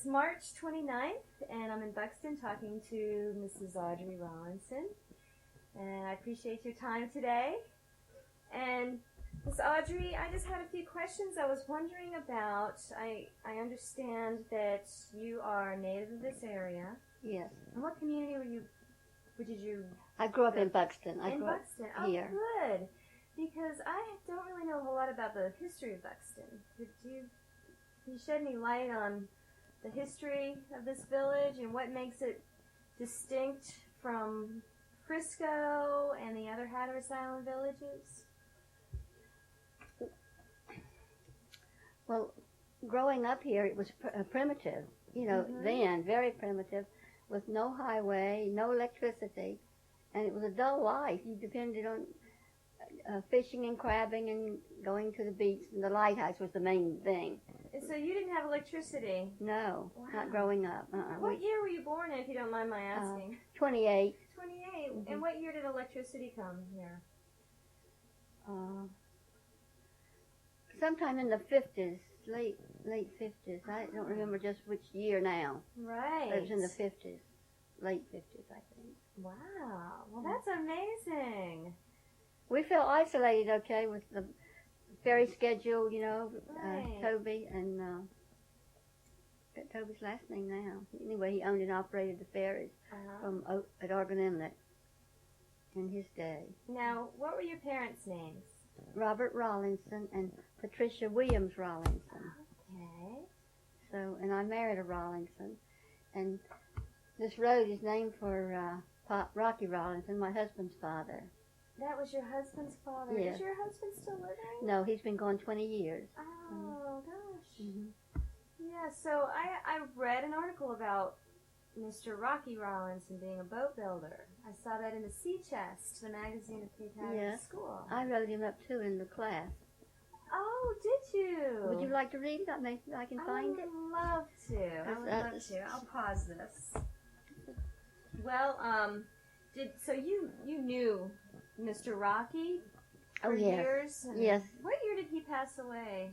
It's March 29th, and I'm in Buxton talking to Mrs. Audrey Rollinson. And I appreciate your time today. And Miss Audrey, I just had a few questions I was wondering about. I understand that you are native of this area. Yes. And what community did you? I grew up in Buxton. In Buxton. Oh, here. Good. Because I don't really know a whole lot about the history of Buxton. Can you shed any light on the history of this village and what makes it distinct from Frisco and the other Hatteras Island villages? Well, growing up here, it was primitive, then, very primitive, with no highway, no electricity, and it was a dull life. You depended on fishing and crabbing and going to the beach, and the lighthouse was the main thing. And so you didn't have electricity? No, wow. Not growing up. What year were you born in, if you don't mind my asking? 28. 28. Mm-hmm. And what year did electricity come here? Sometime in the 50s, late 50s. I don't remember just which year now. Right. But it was in the 50s, late 50s, I think. Wow. Well, that's amazing. We felt isolated, okay, with the ferry schedule, right. Toby, and Toby's last name now. Anyway, he owned and operated the ferries at Oregon Inlet in his day. Now, what were your parents' names? Robert Rollinson and Patricia Williams Rollinson. Okay. So, and I married a Rollinson, and this road is named for Rocky Rollinson, my husband's father. That was your husband's father? Yes. Is your husband still living? No, he's been gone 20 years. Oh, gosh. Mm-hmm. Yeah, so I read an article about Mr. Rocky Rollinson being a boat builder. I saw that in the Sea Chest, the magazine of Cape Hatteras School. I wrote him up, too, in the class. Oh, did you? Would you like to read it? I can find it. I would love to. I'll pause this. Well, so you knew Mr. Rocky for years? Yes. What year did he pass away?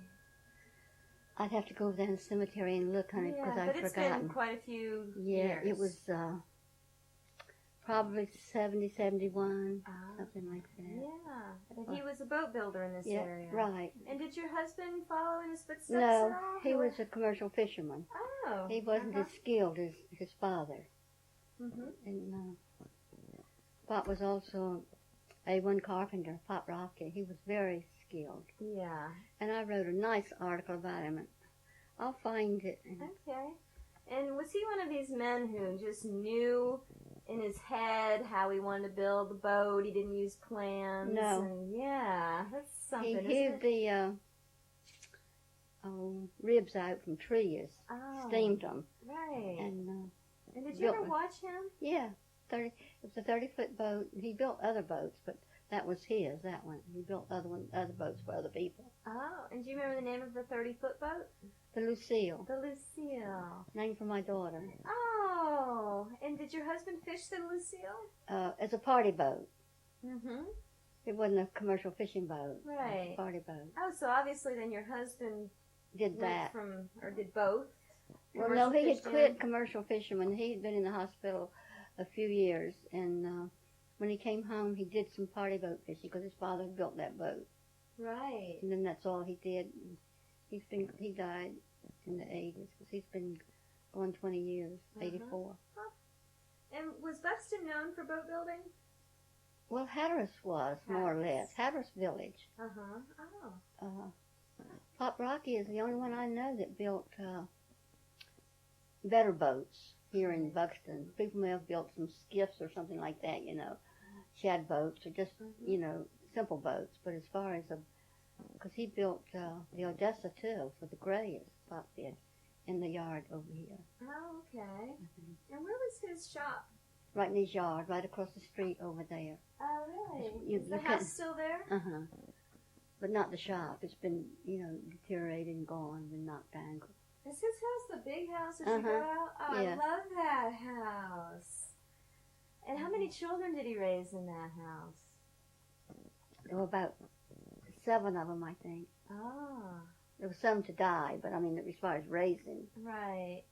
I'd have to go over there in the cemetery and look on it because I've forgotten. But it's been quite a few years. Yeah, it was probably 70, 71, something like that. Yeah, but he was a boat builder in this area. Right. And did your husband follow in his footsteps No, at all? he was a commercial fisherman. Oh. He wasn't as skilled as his father. Mm-hmm. And Pop was also A1 carpenter, Pop Rocky. He was very skilled. Yeah. And I wrote a nice article about him. I'll find it. Okay. And was he one of these men who just knew in his head how he wanted to build the boat? He didn't use plans? No. And yeah, that's something, He hewed the ribs out from trees, steamed them. Right. And did you ever watch him? Yeah. It was a 30-foot boat. He built other boats, but that was his, that one. He built other boats for other people. Oh, and do you remember the name of the 30-foot boat? The Lucille. The Lucille. Named for my daughter. Oh, and did your husband fish the Lucille? As a party boat. Mm-hmm. It wasn't a commercial fishing boat. Right. It was a party boat. Oh, so obviously then your husband did that. Did both? Well, no, he had quit commercial fishing when he had been in the hospital a few years, and when he came home, he did some party boat fishing because his father built that boat. Right. And then that's all he did. He died in the 80s because he's been gone 20 years, 84. Huh. And was Buxton known for boat building? Well, Hatteras was, more or less. Hatteras Village. Pop Rocky is the only one I know that built better boats here in Buxton. People may have built some skiffs or something like that, shad boats or just, simple boats. But as far as because he built the Odessa too for the Grays, Pop did, in the yard over here. Oh, okay. And where was his shop? Right in his yard, right across the street over there. Oh, really? Is the house still there? Uh-huh. But not the shop. It's been, deteriorated and gone, been knocked down. Is his house the big house that you got out? Oh, yeah. I love that house. And how many children did he raise in that house? There were about 7 of them, I think. Ah. There were some to die, but I mean, as far as raising. Right.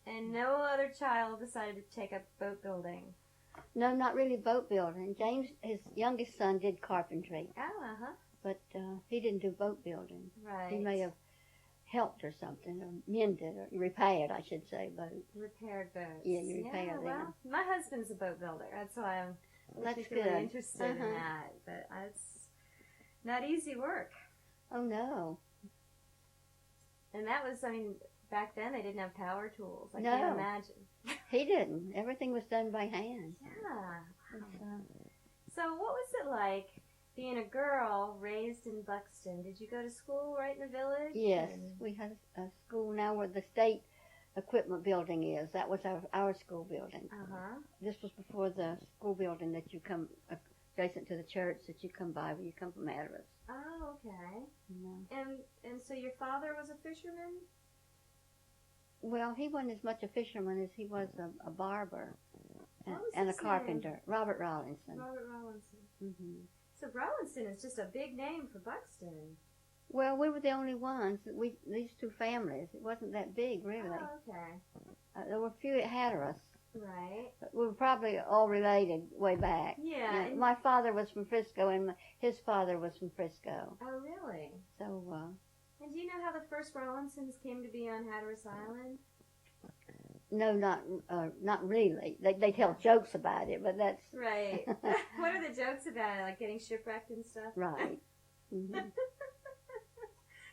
And no other child decided to take up boat building. No, not really boat building. James, his youngest son, did carpentry. Oh, uh-huh. But he didn't do boat building. Right. He may have helped or something, or mended, or repaired, I should say, boats. Repaired boats. Yeah, you repair them. Well, my husband's a boat builder. That's why I'm particularly interested in that. But it's not easy work. Oh, no. And that was, I mean, back then they didn't have power tools. I No. can't imagine. He didn't. Everything was done by hand. Yeah. So what was it like being a girl raised in Buxton? Did you go to school right in the village? Yes, we had a school now where the state equipment building is. That was our school building. Uh-huh. This was before the school building that you come adjacent to the church that you come by when you come from Hatteras. Oh, okay. Yeah. And so your father was a fisherman? Well, he wasn't as much a fisherman as he was a barber What was and a his carpenter. name? Robert Rollinson. Robert Rollinson. Mm-hmm. So Rollinson is just a big name for Buxton. Well, we were the only ones. These two families. It wasn't that big, really. Oh, okay. There were a few at Hatteras. Right. But we were probably all related way back. Yeah. You know, my father was from Frisco, and his father was from Frisco. Oh, really? So, And do you know how the first Rollinsons came to be on Hatteras Island? no, not really. They tell jokes about it, but that's Right. What are the jokes about? Like getting shipwrecked and stuff? right. Mm-hmm.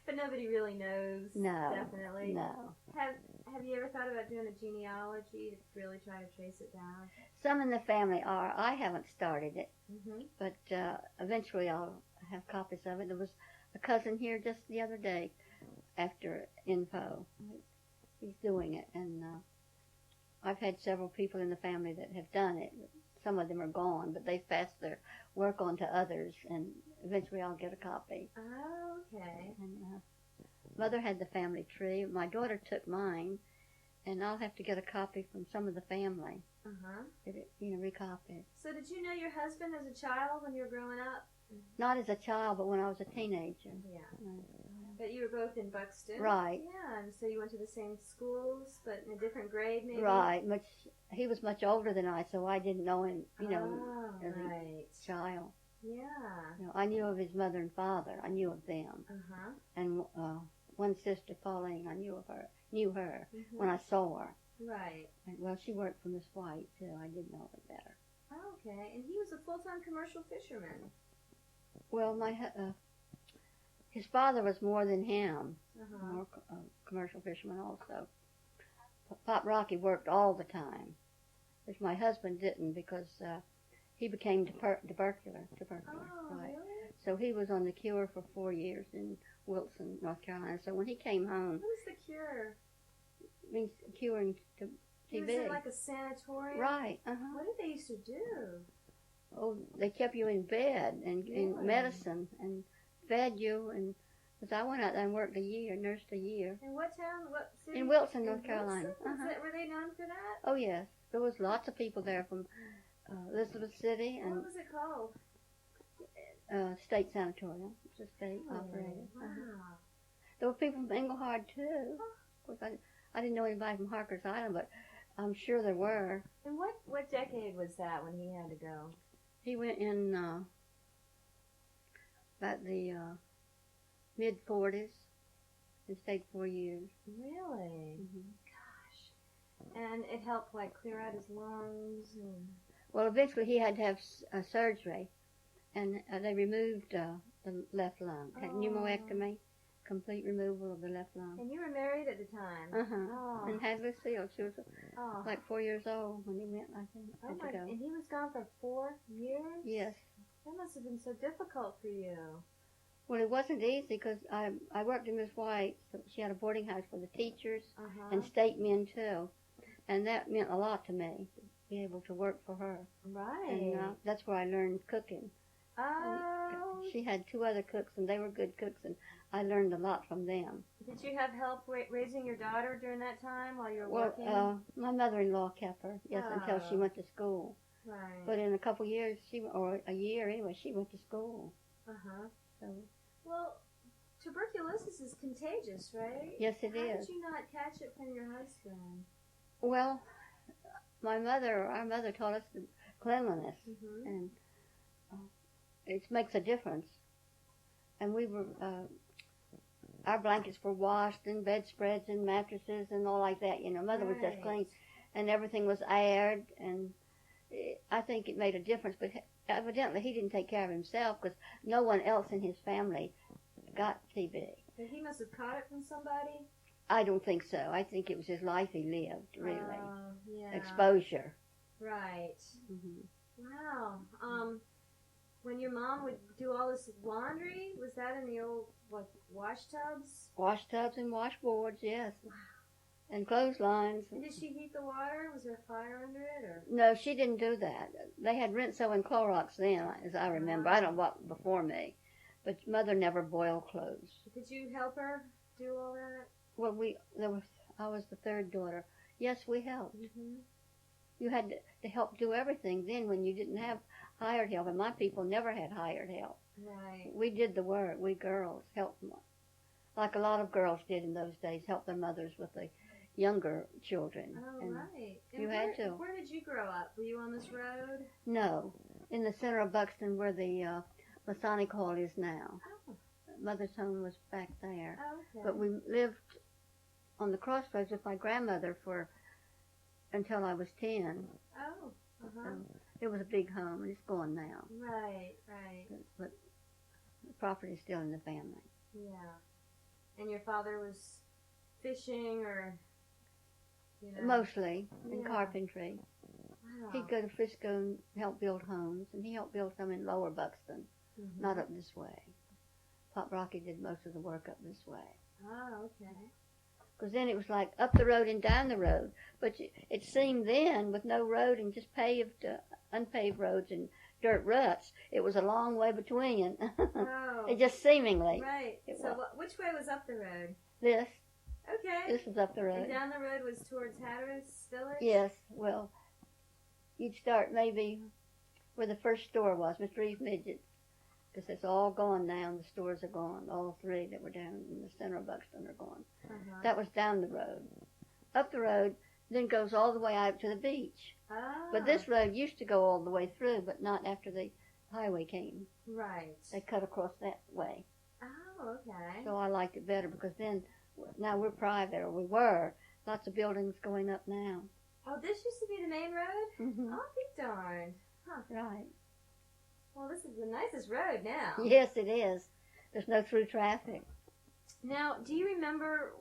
But nobody really knows. No. Definitely. No. Have you ever thought about doing a genealogy to really try to trace it down? Some in the family are. I haven't started it, Mm-hmm. but eventually I'll have copies of it. There was a cousin here just the other day after info. He's doing it, and I've had several people in the family that have done it. Some of them are gone, but they've passed their work on to others, and eventually I'll get a copy. Oh, okay. And Mother had the family tree. My daughter took mine, and I'll have to get a copy from some of the family. Uh-huh. Get it, recopied. So did you know your husband as a child when you were growing up? Not as a child, but when I was a teenager. Yeah. But you were both in Buxton? Right. Yeah, and so you went to the same schools, but in a different grade maybe? Right. He was much older than I, so I didn't know him, as right. a child. Yeah. I knew of his mother and father. I knew of them. Uh-huh. And one sister, Pauline, I knew her Mm-hmm. when I saw her. Right. And, well, she worked for Miss White, too. I did know her better. Okay, and he was a full-time commercial fisherman. Well, his father was more than him, Uh-huh. more commercial fisherman also. Pop Rocky worked all the time, which my husband didn't because he became tubercular. Oh, right. really? So he was on the cure for 4 years in Wilson, North Carolina. So when he came home, What was the cure? it means curing TB. Was it like a sanatorium? Right. Uh-huh. What did they used to do? Oh, they kept you in bed and in Really? medicine and fed you, and because I went out there and worked a year, nursed a year. In what town? What city? In Wilson, In North Carolina. Wilson? Were they known for that? Oh, yes. There was lots of people there from Elizabeth City What and was it called? State Sanatorium. It's a state operated. Wow. There were people from Englehard, too. Of course, I didn't know anybody from Hatteras Island, but I'm sure there were. And what decade was that when he had to go? He went in about the mid-40s and stayed 4 years. Really? Mm-hmm. Gosh. And it helped like clear out his lungs and... Well, eventually he had to have surgery, and they removed the left lung. Had pneumoectomy, complete removal of the left lung. And you were married at the time? Uh-huh. Oh. And had Lucille. She was Oh. like 4 years old when he went, I think. Oh had my, to go. and he was gone for 4 years? Yes. That must have been so difficult for you. Well, it wasn't easy because I worked in Miss White. So she had a boarding house for the teachers Uh-huh. and state men, too. And that meant a lot to me, to be able to work for her. Right. And that's where I learned cooking. Oh. She had 2 other cooks, and they were good cooks, and I learned a lot from them. Did you have help raising your daughter during that time while you were Well, working? my mother-in-law kept her, yes, until she Oh. went to school. Right. But in a couple years, or a year anyway, she went to school. Uh-huh. So Well, tuberculosis is contagious, right? yes, it How is. did you not catch it from your husband? Well, our mother taught us cleanliness, and it makes a difference. And our blankets were washed, and bedspreads and mattresses and all like that. Mother was just clean, and everything was aired, and I think it made a difference. But evidently, he didn't take care of himself because no one else in his family got TB. But he must have caught it from somebody. I don't think so. I think it was his life he lived, really. Yeah. Exposure. Right. Wow. When your mom would do all this laundry, was that in the old wash tubs? Wash tubs and washboards, yes. Wow. And clotheslines. And did she heat the water? Was there a fire under it, or? No, she didn't do that. They had Rinso and Clorox then, as I remember. I don't know what before me, but Mother never boiled clothes. Did you help her do all that? Well, I was the third daughter. Yes, we helped. You had to help do everything then when you didn't have hired help, and my people never had hired help. Right. We did the work. We girls helped them, like a lot of girls did in those days, help their mothers with the younger children. Oh, and right. And you had to. Where did you grow up? Were you on this road? No, in the center of Buxton where the Masonic Hall is now. Oh. Mother's home was back there. Oh, okay. But we lived on the crossroads with my grandmother until I was 10. Oh, So it was a big home, and it's gone now. Right. But the property's still in the family. Yeah. And your father was fishing, or, Mostly in carpentry. Wow. He'd go to Frisco and help build homes, and he helped build some in Lower Buxton, not up this way. Pop Rocky did most of the work up this way. Oh, okay. Because then it was like up the road and down the road. But it seemed then, with no road and just unpaved roads and dirt ruts, it was a long way between. Oh. It just seemingly. Right. So which way was up the road? This. Okay. This was up the road. And down the road was towards Hatteras Village? Yes. Well, you'd start maybe where the first store was, Mr. Eve Midget's. Because it's all gone now, and the stores are gone. All three that were down in the center of Buxton are gone. That was down the road. Up the road, then goes all the way out to the beach. Oh. But this road used to go all the way through, but not after the highway came. Right. They cut across that way. Oh, okay. So I liked it better because now we're private, or we were. Lots of buildings going up now. Oh, this used to be the main road? Mm-hmm. I'll be darned. Huh. Right. Well, this is the nicest road now. Yes, it is. There's no through traffic. Now, do you remember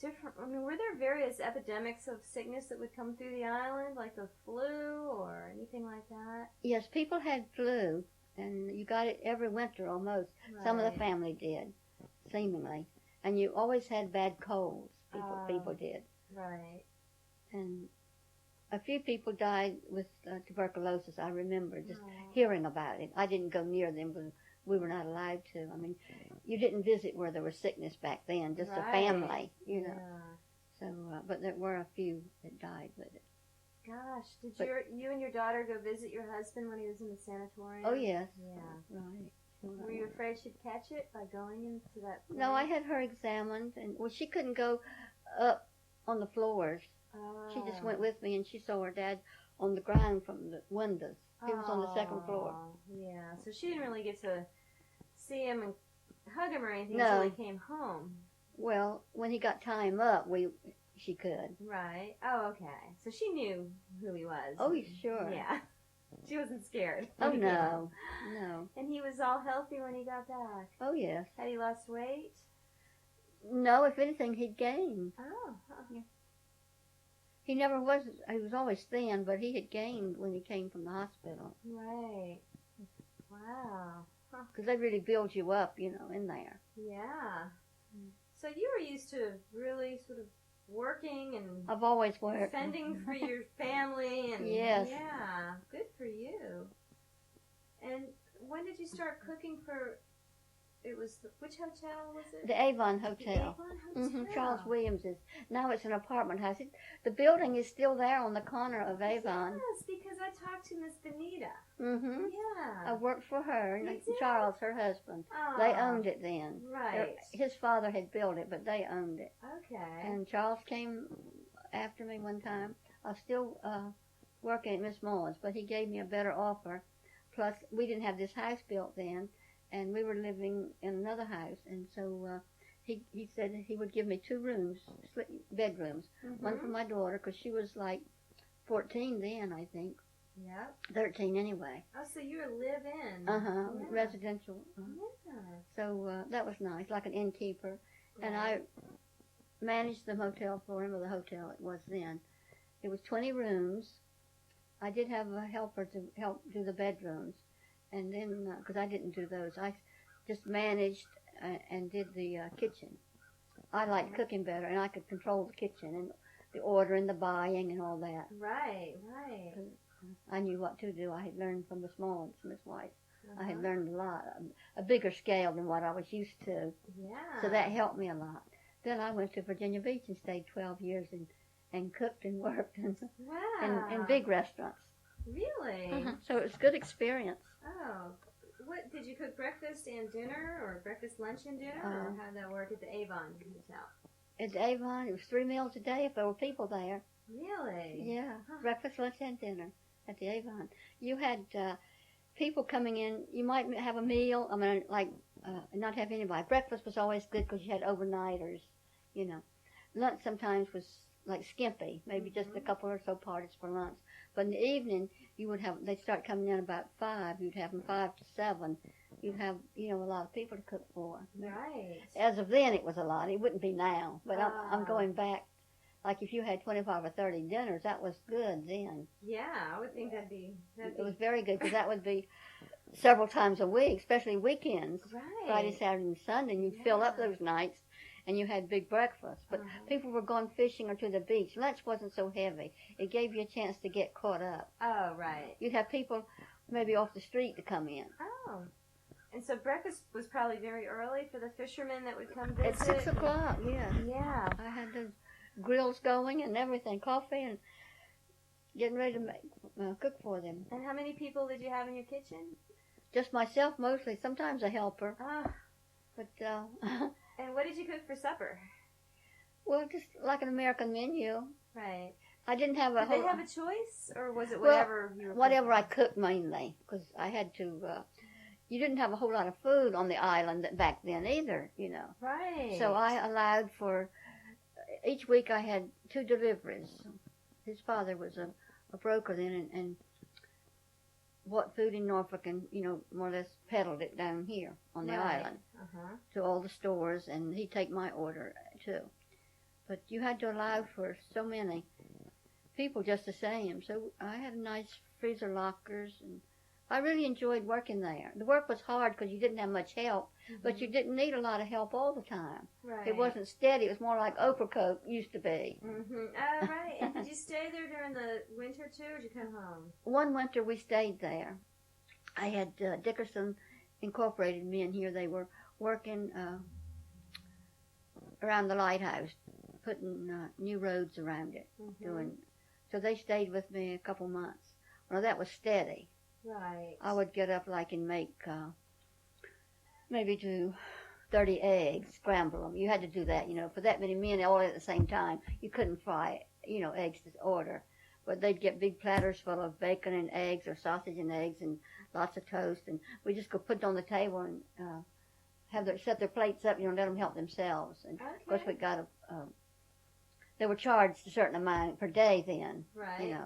were there various epidemics of sickness that would come through the island, like the flu or anything like that? Yes, people had flu, and you got it every winter almost. Right. Some of the family did, seemingly. And you always had bad colds, people did. Right. And a few people died with tuberculosis, I remember, just hearing about it. I didn't go near them because we were not allowed to. I mean, you didn't visit where there was sickness back then, just a family, you know. So, but there were a few that died with it. Gosh, did you and your daughter go visit your husband when he was in the sanatorium? Oh, yes. Yeah. Right. Were you afraid she'd catch it by going into that place? No, I had her examined, and she couldn't go up on the floors. She just went with me, and she saw her dad on the ground from the windows. He was on the second floor. Yeah, so she didn't really get to see him and hug him or anything until he came home. Well, when he got time up, she could. Right. Oh, okay. So she knew who he was. Oh, sure. Yeah. She wasn't scared. Oh, no. No. And he was all healthy when he got back. Oh, yes. Had he lost weight? No, if anything, he'd gained. Oh. Yeah. He was always thin, but he had gained when he came from the hospital. Right. Wow. Because they really build you up, in there. Yeah. So you were used to really sort of working and I've always worked. Fending for your family and yes. Yeah. Good for you. And when did you start cooking for which hotel was it? The Avon Hotel. The Avon Hotel. Mm-hmm. Charles Williams's. Now it's an apartment house. The building is still there on the corner of Avon. Yes, because I talked to Miss Benita. Mm-hmm. Yeah. I worked for her and Charles, her husband. Oh, they owned it then. Right. His father had built it, but they owned it. Okay. And Charles came after me one time. I was still working at Miss Mullen's, but he gave me a better offer. Plus, we didn't have this house built then, and we were living in another house, and so he said he would give me 2 rooms, bedrooms, one for my daughter, because she was like 14 then, I think. Yep. 13 anyway. Oh, so you were live-in. Yeah. Residential. Yeah. So that was nice, like an innkeeper. Right. And I managed the hotel for him, or the hotel it was then. It was 20 rooms. I did have a helper to help do the bedrooms. And then, because I didn't do those, I just managed and did the kitchen. I liked cooking better, and I could control the kitchen and the order and the buying and all that. Right. I knew what to do. I had learned from Miss Mullins, Miss White. I had learned a lot, a bigger scale than what I was used to. Yeah. So that helped me a lot. Then I went to Virginia Beach and stayed 12 years and cooked and worked in big restaurants. Really? So it was a good experience. Oh. What, did you cook breakfast and dinner, or breakfast, lunch, and dinner, or how did that work at the Avon Hotel? At the Avon, it was 3 meals a day if there were people there. Really? Yeah. Breakfast, lunch, and dinner at the Avon. You had people coming in. You might have a meal. I mean, not have anybody. Breakfast was always good because you had overnighters, you know. Lunch sometimes was like skimpy, maybe just a couple or so parties for lunch. But in the evening, they'd start coming in about 5. You'd have them 5 to 7. You'd have, a lot of people to cook for. Right. As of then, it was a lot. It wouldn't be now. But I'm going back. Like if you had 25 or 30 dinners, that was good then. Yeah, I would think that'd be. It was very good because that would be several times a week, especially weekends. Right. Friday, Saturday, and Sunday. And you'd fill up those nights, and you had big breakfast. But people were going fishing or to the beach. Lunch wasn't so heavy. It gave you a chance to get caught up. Oh, right. You'd have people maybe off the street to come in. Oh. And so breakfast was probably very early for the fishermen that would come visit? At 6 o'clock, yeah. Yeah. I had the grills going and everything, coffee, and getting ready to cook for them. And how many people did you have in your kitchen? Just myself mostly, sometimes a helper. But and what did you cook for supper? Well, just like an American menu. Right. I didn't have Did they have a choice, or was it whatever you were cooking? Whatever I cooked mainly, because I had to. You didn't have a whole lot of food on the island back then either, Right. So I allowed for. Each week I had 2 deliveries. His father was a broker then and bought food in Norfolk and, more or less peddled it down here on the island to all the stores, and he'd take my order too. But you had to allow for so many people just the same. So I had nice freezer lockers, and I really enjoyed working there. The work was hard because you didn't have much help, but you didn't need a lot of help all the time. Right. It wasn't steady. It was more like Ocracoke used to be. Oh, right. And did you stay there during the winter, too, or did you come home? One winter we stayed there. I had Dickerson Incorporated men here. They were working around the lighthouse, putting new roads around it. So they stayed with me a couple months. Well, that was steady. Right. I would get up and make maybe do 30 eggs, scramble them. You had to do that, for that many men all at the same time. You couldn't fry, eggs to order. But they'd get big platters full of bacon and eggs, or sausage and eggs, and lots of toast. And we just go put it on the table and set their plates up, let them help themselves. And of course we got they were charged a certain amount per day then. Right.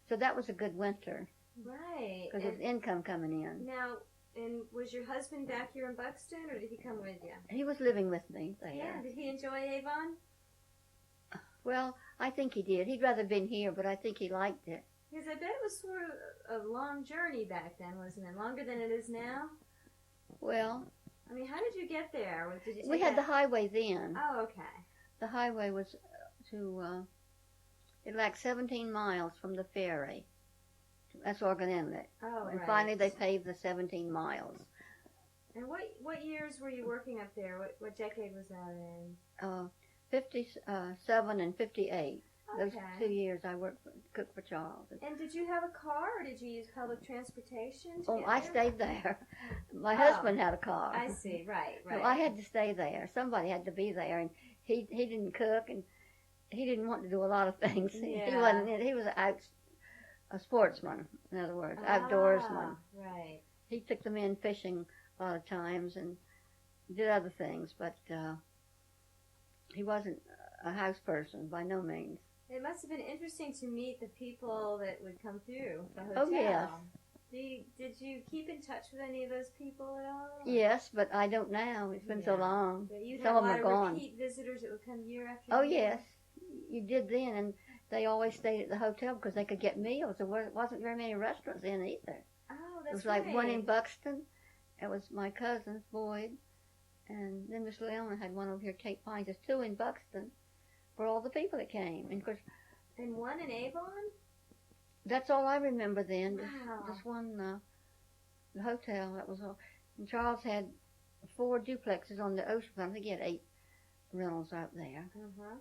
So that was a good winter. Right. Because there's income coming in. Now, and was your husband back here in Buxton, or did he come with you? He was living with me there. Yeah. Did he enjoy Avon? Well, I think he did. He'd rather been here, but I think he liked it. Because I bet it was sort of a long journey back then, wasn't it? Longer than it is now? Well, I mean, how did you get there? Did you we had the highway then. Oh, okay. The highway was it lacked 17 miles from the ferry. That's Oregon Inlet. Oh, and right. finally they paved the 17 miles. And what years were you working up there? What decade was that in? 57 and 58. Okay. Those 2 years I cooked for Charles. And did you have a car, or did you use public transportation? I stayed there. My husband had a car. I see. Right. So I had to stay there. Somebody had to be there, and he didn't cook, and he didn't want to do a lot of things. Yeah. He wasn't. He was a sportsman, in other words, outdoorsman. Right. He took the men fishing a lot of times and did other things, but he wasn't a house person by no means. It must have been interesting to meet the people that would come through the hotel. Oh, yes. Did you keep in touch with any of those people at all? Yes, but I don't now. It's been so long. But you'd Some have of a them lot are of gone. repeat visitors that would come year after Oh, year? yes. You did then, and they always stayed at the hotel because they could get meals. There wasn't very many restaurants in either. Oh, that's It was right. like one in Buxton. It was my cousin's, Boyd. And then Miss Leona had one over here, Cape Pines. There's two in Buxton for all the people that came. And of course, And one in Avon? that's all I remember then. Wow. Just one, the hotel. That was all. And Charles had 4 duplexes on the ocean. I think he had 8 rentals out there. Uh-huh.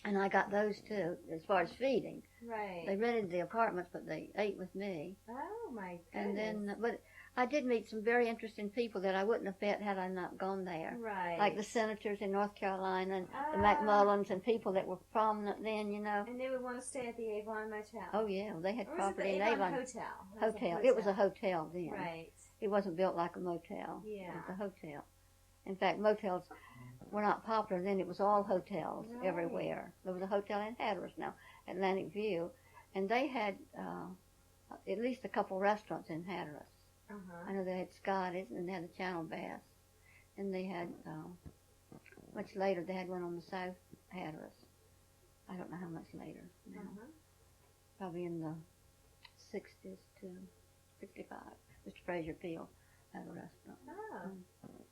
And I got those too, as far as feeding. Right. They rented the apartments, but they ate with me. Oh, my goodness. And then, but I did meet some very interesting people that I wouldn't have met had I not gone there. Right. Like the senators in North Carolina and the Ah. McMullins and people that were prominent then, you know. And they would want to stay at the Avon Motel. Oh, yeah, they had Or was it property the in Avon Avon. Hotel? Hotel. It was a hotel then. Right. It wasn't built like a motel. Yeah. It was a hotel. In fact, motels were not popular then. It was all hotels Right. everywhere. There was a hotel in Hatteras now, Atlantic View, and they had at least a couple restaurants in Hatteras. Uh-huh. I know they had Scotty's and they had the Channel Bass, and they had much later they had one on the South Hatteras. I don't know how much later. Now. Uh-huh. Probably in the 60s to 65. Mr. Fraser Field had a restaurant. Oh.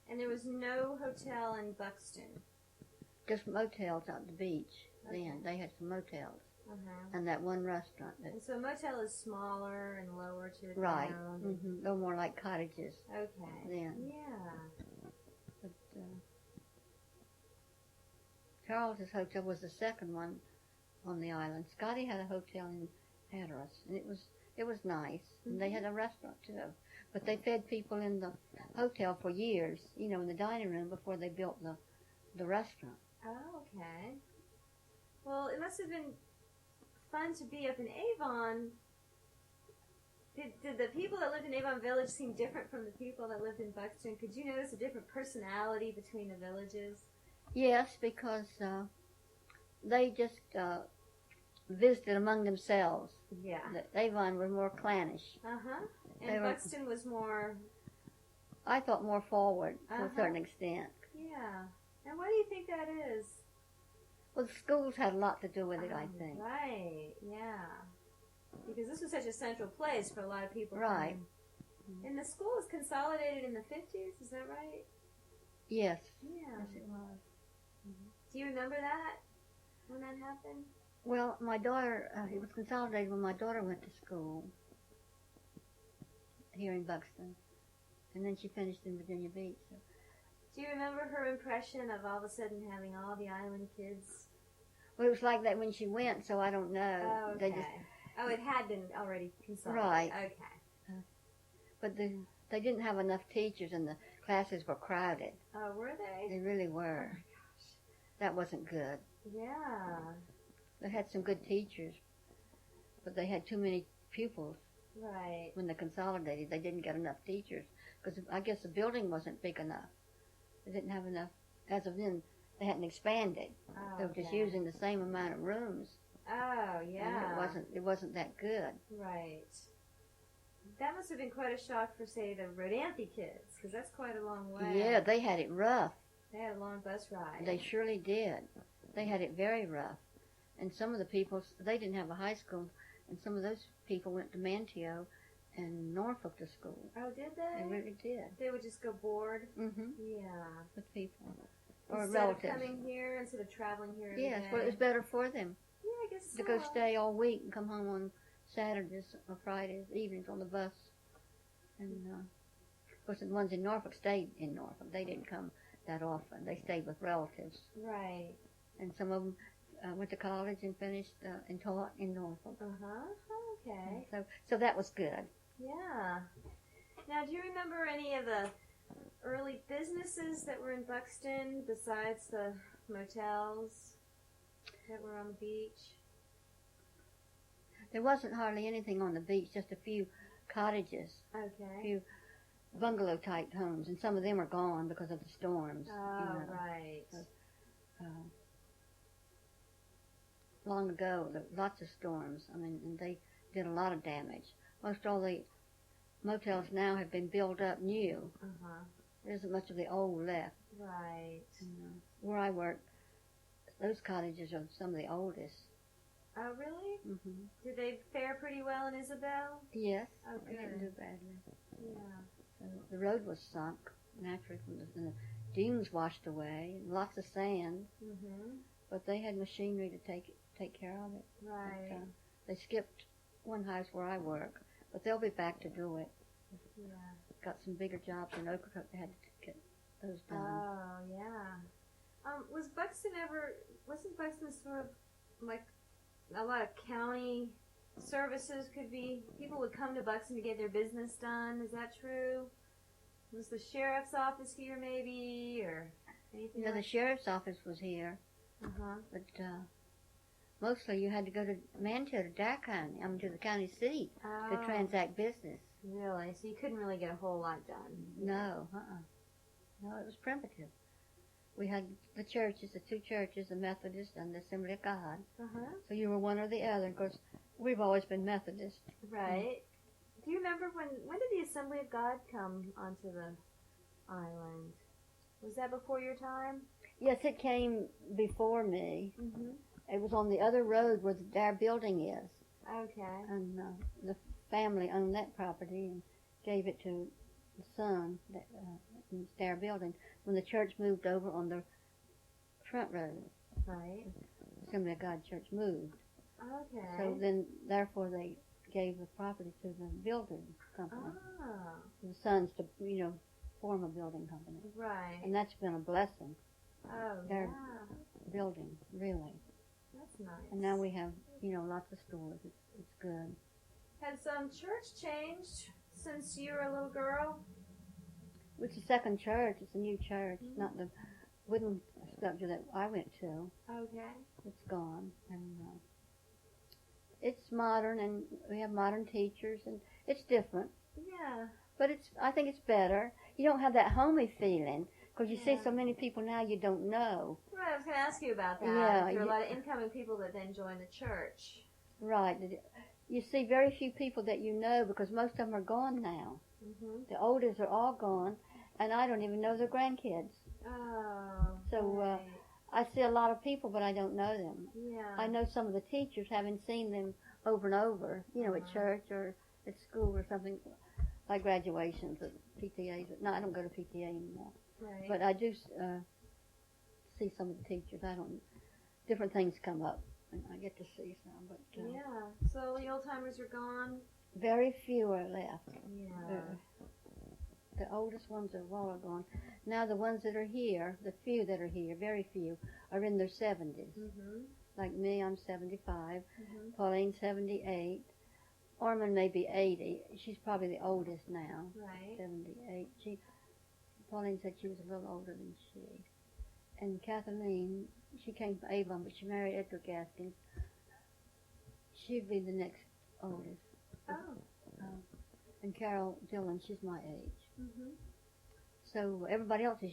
And there was no hotel in Buxton. Just motels out the beach. Okay. Then they had some motels Uh-huh. and that one restaurant. That, And so a motel is smaller and lower to the right. ground. Mm-hmm. They were more like cottages Okay. then. Yeah. But Charles's hotel was the second one on the island. Scotty had a hotel in Hatteras, and it was nice. And they had a restaurant too. But they fed people in the hotel for years, you know, in the dining room before they built the restaurant. Oh, okay. Well, it must have been fun to be up in Avon. Did the people that lived in Avon Village seem different from the people that lived in Buxton? Could you notice a different personality between the villages? Yes, because they just visited among themselves. Yeah. The Avon were more clannish. Uh-huh. They And were- Buxton was more... I thought more forward to a Uh-huh. certain extent. Yeah. And why do you think that is? Well, the schools had a lot to do with it, I Oh, think. Right, yeah. Because this was such a central place for a lot of people. Right. coming. And the school was consolidated in the 50s, is that right? Yes. Yeah. Yes, it was. Do you remember that? When that happened? Well, my daughter, it was consolidated when my daughter went to school here in Buxton. And then she finished in Virginia Beach. So. Do you remember her impression of all of a sudden having all the island kids? Well, it was like that when she went, so I don't know. Oh, okay. They just, Oh, it had been already consolidated. Right. Okay. but they didn't have enough teachers, and the classes were crowded. Oh, were they? They really were. Oh, my gosh. That wasn't good. Yeah. They had some good teachers, but they had too many pupils. Right. When they consolidated, they didn't get enough teachers because I guess the building wasn't big enough. They didn't have enough. As of then, they hadn't expanded. Oh, They were just okay. using the same amount of rooms, Oh, and yeah. it wasn't that good. Right. That must have been quite a shock for, say, the Rodanthe kids, because that's quite a long way. Yeah, they had it rough. They had a long bus ride. They surely did. They had it very rough. And some of the people, they didn't have a high school, and some of those people went to Manteo and Norfolk to school. Oh, did they? They really did. They would just go board? Mm-hmm. Yeah. With people. Or Instead relatives. of coming here, instead of traveling here every Yes, day. well, it was better for them Yeah, I guess so. to go stay all week and come home on Saturdays or Fridays, evenings on the bus. And, of course, the ones in Norfolk stayed in Norfolk. They didn't come that often. They stayed with relatives. Right. And some of them went to college and finished and taught in Norfolk. Uh-huh. Okay. So that was good. Yeah. Now, do you remember any of the early businesses that were in Buxton besides the motels? that were on the beach? There wasn't hardly anything on the beach, just a few cottages, Okay. a few bungalow-type homes, and some of them are gone because of the storms. Oh, right. Long ago, there were lots of storms. I mean, and they did a lot of damage. Most all the motels now have been built up new. Uh-huh. There isn't much of the old left. Right. Where I work, those cottages are some of the oldest. Oh, really? Mm-hmm. Did they fare pretty well in Isabel? Yes. Oh, They didn't good. do badly. Yeah. The road was sunk naturally, and the dunes washed away, and lots of sand. Mm-hmm. But they had machinery to take care of it. Right. But, they skipped one house where I work, but they'll be back to do it. Yeah. Got some bigger jobs in Ocracoke. They had to get those done. Oh, yeah. Wasn't Buxton sort of like a lot of county services people would come to Buxton to get their business done? Is that true? Was the sheriff's office here maybe, or anything The sheriff's office was here, Uh-huh. but mostly you had to go to Manchester, Dare County, to the county seat to transact business. Really? So you couldn't really get a whole lot done? No, No, it was primitive. We had the churches, the two churches, the Methodist and the Assembly of God. Uh-huh. So you were one or the other. Of course, we've always been Methodist. Right. Do you remember when did the Assembly of God come onto the island? Was that before your time? Yes, it came before me. Mm-hmm. It was on the other road where our building is. Okay. And the family owned that property and gave it to the son in their building when the church moved over on the front road. Right. Assembly of God Church moved. Okay. So then, therefore, they gave the property to the building company. Ah. The sons to, form a building company. Right. And that's been a blessing. Oh, Their yeah. building, really. That's nice. And now we have, lots of stores. It's good. Has church changed since you were a little girl? It's the second church. It's a new church. It's not the wooden structure that I went to. Okay. It's gone. And it's modern, and we have modern teachers, and it's different. Yeah. But I think it's better. You don't have that homey feeling, because you see Yeah. so many people now you don't know. Right, I was going to ask you about that. Yeah, There are a lot of incoming people that then join the church. Right. You see very few people that you know, because most of them are gone now. Mm-hmm. The oldest are all gone, and I don't even know their grandkids. Oh. So right. I see a lot of people, but I don't know them. Yeah. I know some of the teachers, having seen them over and over, at church or at school or something, like graduations or PTAs. No, I don't go to PTA anymore. Right. But I do see some of the teachers. Different things come up, and I get to see some. But yeah. So the old timers are gone. very few are left. Yeah. The oldest ones are well gone. Now the ones that are here, the few that are here, very few, are in their 70s. Mm-hmm. Like me, I'm 75. Mm-hmm. Pauline, 78. Orman may be 80. She's probably the oldest now. Right. 78. Pauline said she was a little older than she. And Kathleen, she came from Avon, but she married Edgar Gaskins. She'd be the next oldest. Oh. And Carol Dillon, she's my age. Mm-hmm. So everybody else is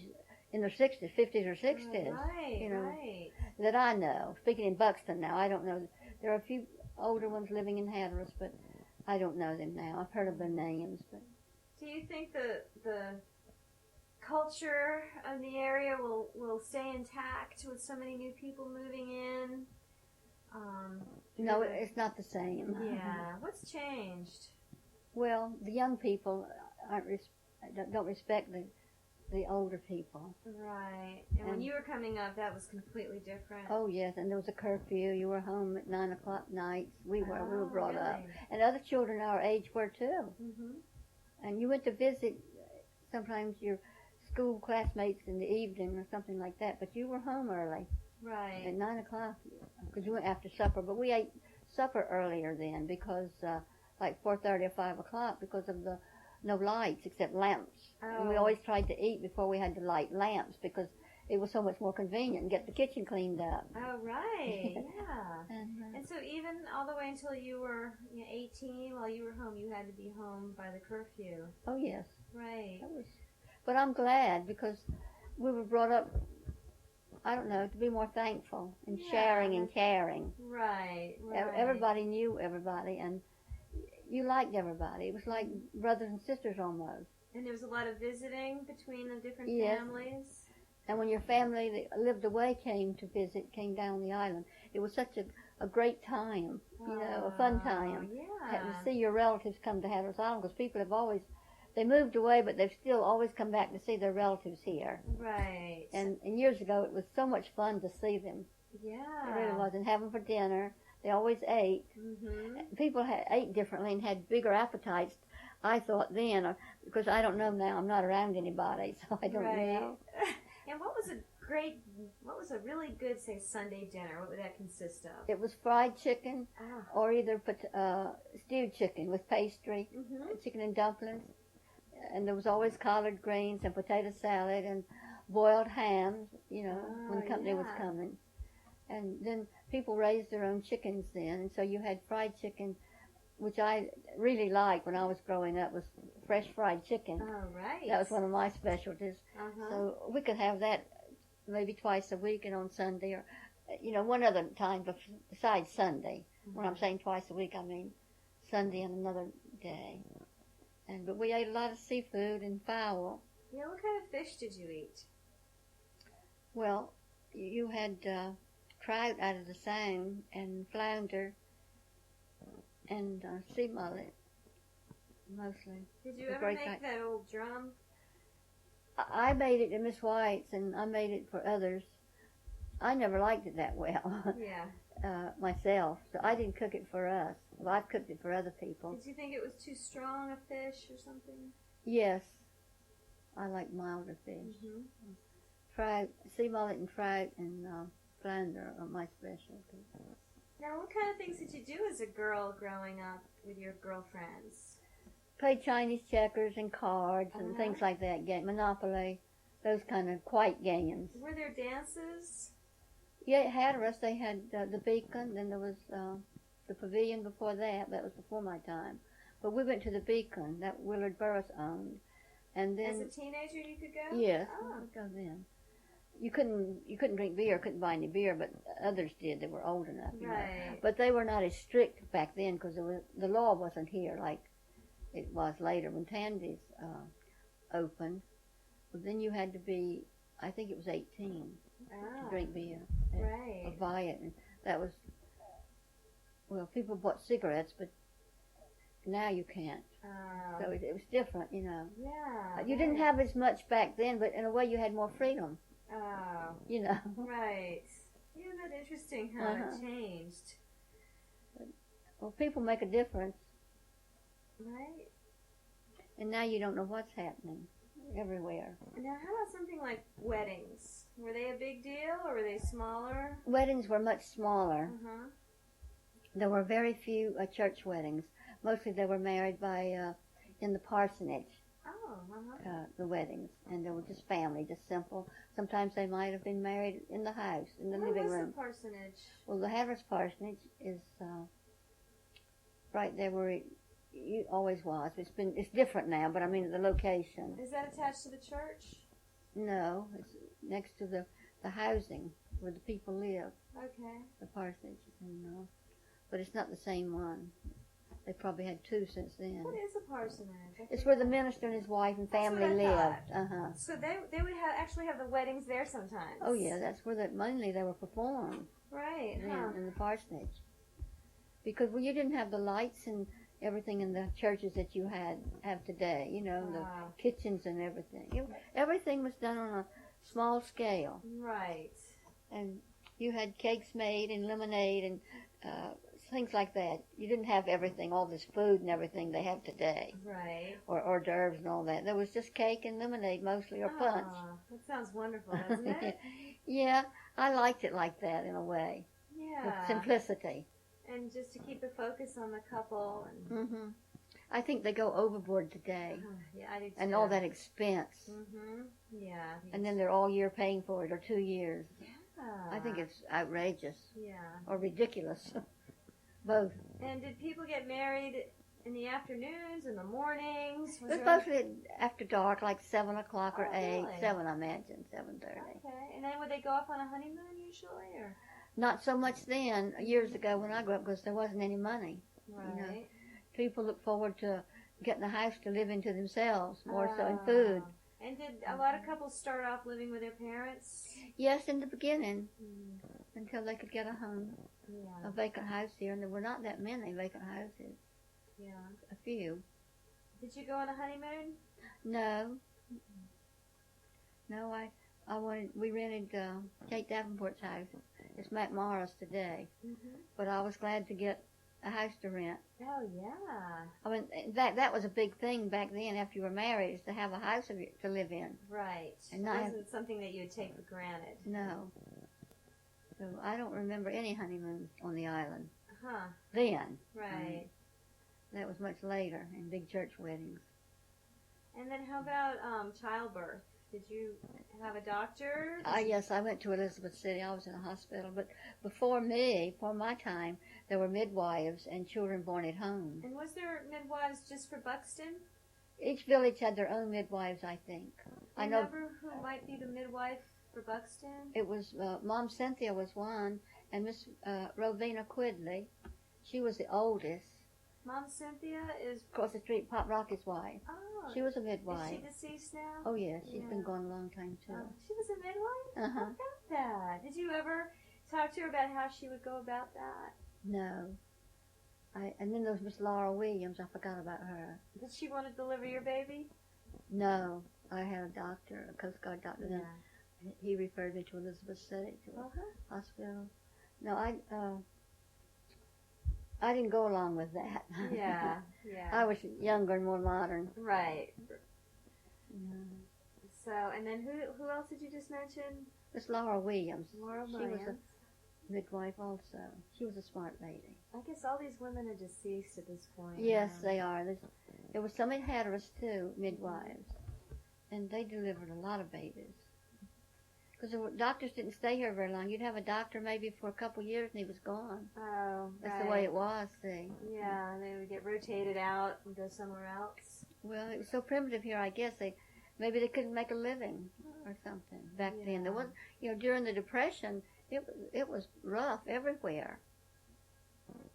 in their 60s, 50s or 60s. Right, right. That I know. Speaking in Buxton now, I don't know. There are a few older ones living in Hatteras, but I don't know them now. I've heard of their names. But do you think the culture of the area will stay intact with so many new people moving in? No, it's not the same. Yeah. What's changed? Well, the young people don't respect the older people. Right. And when you were coming up, that was completely different. Oh, yes, and there was a curfew. You were home at 9 o'clock nights. We were brought really? up. And other children our age were, too. Mm-hmm. And you went to visit sometimes your school classmates in the evening or something like that, but you were home early. Right. At 9 o'clock, because you went after supper. But we ate supper earlier then because, like 4:30 or 5 o'clock, because of no lights except lamps. Oh. And we always tried to eat before we had to light lamps because it was so much more convenient and get the kitchen cleaned up. Oh, right. Yeah. And, And so even all the way until you were 18, while you were home, you had to be home by the curfew. oh, yes. Right. But I'm glad because we were brought up, I don't know, to be more thankful and sharing and caring. Right. Everybody knew everybody, and you liked everybody. It was like brothers and sisters almost. And there was a lot of visiting between the different Yes. families. And when your family that lived away came to visit, came down the island, it was such a great time, a fun time. Yeah. To see your relatives come to Hatteras Island, because people have always, they moved away, but they've still always come back to see their relatives here. Right. And years ago, it was so much fun to see them. Yeah. It really was. And have them for dinner. They always ate. Mm-hmm. People ate differently and had bigger appetites, I thought then, because I don't know now. I'm not around anybody, so I don't know. And what was a really good, say, Sunday dinner? What would that consist of? It was fried chicken, Ah. or either stewed chicken with pastry, chicken and dumplings. And there was always collard greens and potato salad and boiled hams, when the company was coming. And then people raised their own chickens then, and so you had fried chicken, which I really liked when I was growing up, was fresh fried chicken. Oh, right. That was one of my specialties. So we could have that maybe twice a week and on Sunday, or, one other time besides Sunday. When I'm saying twice a week, I mean Sunday and another day. But we ate a lot of seafood and fowl. Yeah, what kind of fish did you eat? Well, you had trout out of the Sound and flounder and sea mullet, mostly. Did you ever make that old drum? I made it at Miss White's, and I made it for others. I never liked it that well. Yeah. Myself, so I didn't cook it for us. Well, I cooked it for other people. Did you think it was too strong a fish or something? Yes, I like milder fish. Trout, sea mullet and trout and flounder are my specialty. Now, what kind of things did you do as a girl growing up with your girlfriends? Played Chinese checkers and cards and things like that. Monopoly, those kind of quiet games. Were there dances? Yeah, at Hatteras they had the Beacon, then there was the Pavilion before that. That was before my time. But we went to the Beacon that Willard Burris owned. And then, as a teenager you could go? Yes, I would go then. You couldn't drink beer, couldn't buy any beer, but others did. They were old enough. Right. But they were not as strict back then because the law wasn't here like it was later when Tandy's opened. But then you had to be, I think it was 18 to drink beer. Right. Or buy it. And that was, well, people bought cigarettes, but now you can't. So it was different, Yeah. You didn't have as much back then, but in a way you had more freedom. Oh. Right. Isn't that interesting how it changed? Well, people make a difference. Right. And now you don't know what's happening everywhere. Now, how about something like weddings? Were they a big deal, or were they smaller? Weddings were much smaller. There were very few church weddings. Mostly they were married by in the parsonage. The weddings, and they were just family, just simple. Sometimes they might have been married in the house, in the living room. Where was the parsonage? Well, the Hatteras parsonage is right there where it always was. It's different now, but I mean the location. Is that attached to the church? No, it's next to the housing where the people live. Okay. The parsonage, but it's not the same one. They probably had two since then. What is a parsonage? It's where the minister and his wife and family lived. So they would actually have the weddings there sometimes. Oh yeah, that's where mainly they were performed. Right. In the parsonage, because you didn't have the lights and everything in the churches that you have today. The kitchens and everything. Everything was done on a small scale. Right. And you had cakes made and lemonade and things like that. You didn't have everything, all this food and everything they have today. Right. Or hors d'oeuvres and all that. There was just cake and lemonade mostly, or punch. That sounds wonderful, doesn't it? Yeah, I liked it like that in a way. Yeah. With simplicity. And just to keep the focus on the couple. And I think they go overboard today. Yeah, I do too. And all that expense. Yeah. And then they're all year paying for it, or 2 years. Yeah. I think it's outrageous. Yeah. Or ridiculous. Both. And did people get married in the afternoons, in the mornings? It was mostly after dark, like 7 o'clock or 8. Really? 7, I imagine, 7:30. Okay. And then would they go off on a honeymoon usually, or? Not so much then, years ago when I grew up, because there wasn't any money. Right. You know, people look forward to getting a house to live into themselves, more so in food. And did a lot of couples start off living with their parents? Yes, in the beginning, until they could get a home, a vacant house here, and there were not that many vacant houses. Yeah. A few. Did you go on a honeymoon? No. No, we rented Kate Davenport's house. It's Matt Morris today. But I was glad to get a house to rent. Oh, yeah. I mean, that was a big thing back then after you were married, is to have a house to live in. Right. And it wasn't something that you would take for granted. No. So I don't remember any honeymoons on the island. Huh. Then. Right. That was much later, in big church weddings. And then how about childbirth? Did you have a doctor? Yes, I went to Elizabeth City. I was in a hospital. But before my time, there were midwives and children born at home. And was there midwives just for Buxton? Each village had their own midwives, I think. Do you remember who might be the midwife for Buxton? It was Mom Cynthia was one, and Miss Rowena Quidley. She was the oldest. Mom Cynthia is across the street, Pop Rocky's wife. Oh. She was a midwife. Is she deceased now? Oh, yes. She's been gone a long time, too. She was a midwife? Uh-huh. How about that? Did you ever talk to her about how she would go about that? No. And then there was Miss Laura Williams. I forgot about her. Did she want to deliver your baby? No. I had a doctor, a Coast Guard doctor. Yeah. Then he referred me to Elizabeth City, to a hospital. No, I didn't go along with that. Yeah. I was younger and more modern. Right. Yeah. So, and then who else did you just mention? Miss Laura Williams. Laura She Williams. was a midwife also. She was a smart lady. I guess all these women are deceased at this point. Yes, they are. There was some at Hatteras, too, midwives. And they delivered a lot of babies. Because the doctors didn't stay here very long. You'd have a doctor maybe for a couple years and he was gone. Oh, That's the way it was, see. Yeah, and they would get rotated out and go somewhere else. Well, it was so primitive here, I guess. Maybe they couldn't make a living or something back then. There was, during the Depression, it was rough everywhere.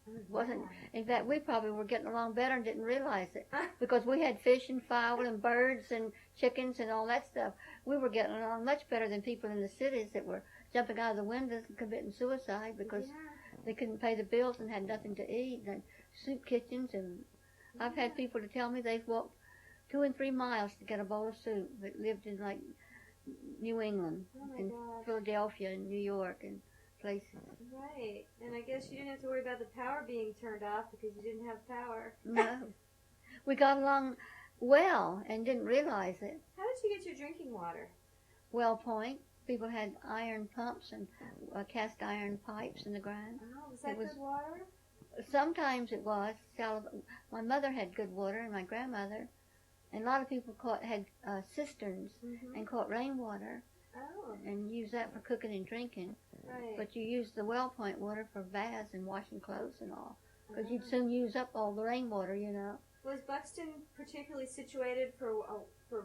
It wasn't. In fact, we probably were getting along better and didn't realize it because we had fish and fowl and birds and chickens and all that stuff. We were getting along much better than people in the cities that were jumping out of the windows and committing suicide because they couldn't pay the bills and had nothing to eat. And soup kitchens, and I've had people to tell me they've walked 2 and 3 miles to get a bowl of soup that lived in like New England and Philadelphia and New York and places. Right, and I guess you didn't have to worry about the power being turned off because you didn't have power. No. We got along well and didn't realize it. How did you get your drinking water? Well Point. People had iron pumps and cast iron pipes in the ground. Oh, was that good water? Sometimes it was. My mother had good water and my grandmother. And a lot of people had cisterns and caught rainwater. Oh. And used that for cooking and drinking. Right. But you used the well point water for baths and washing clothes and all. Because you'd soon use up all the rainwater, Was Buxton particularly situated for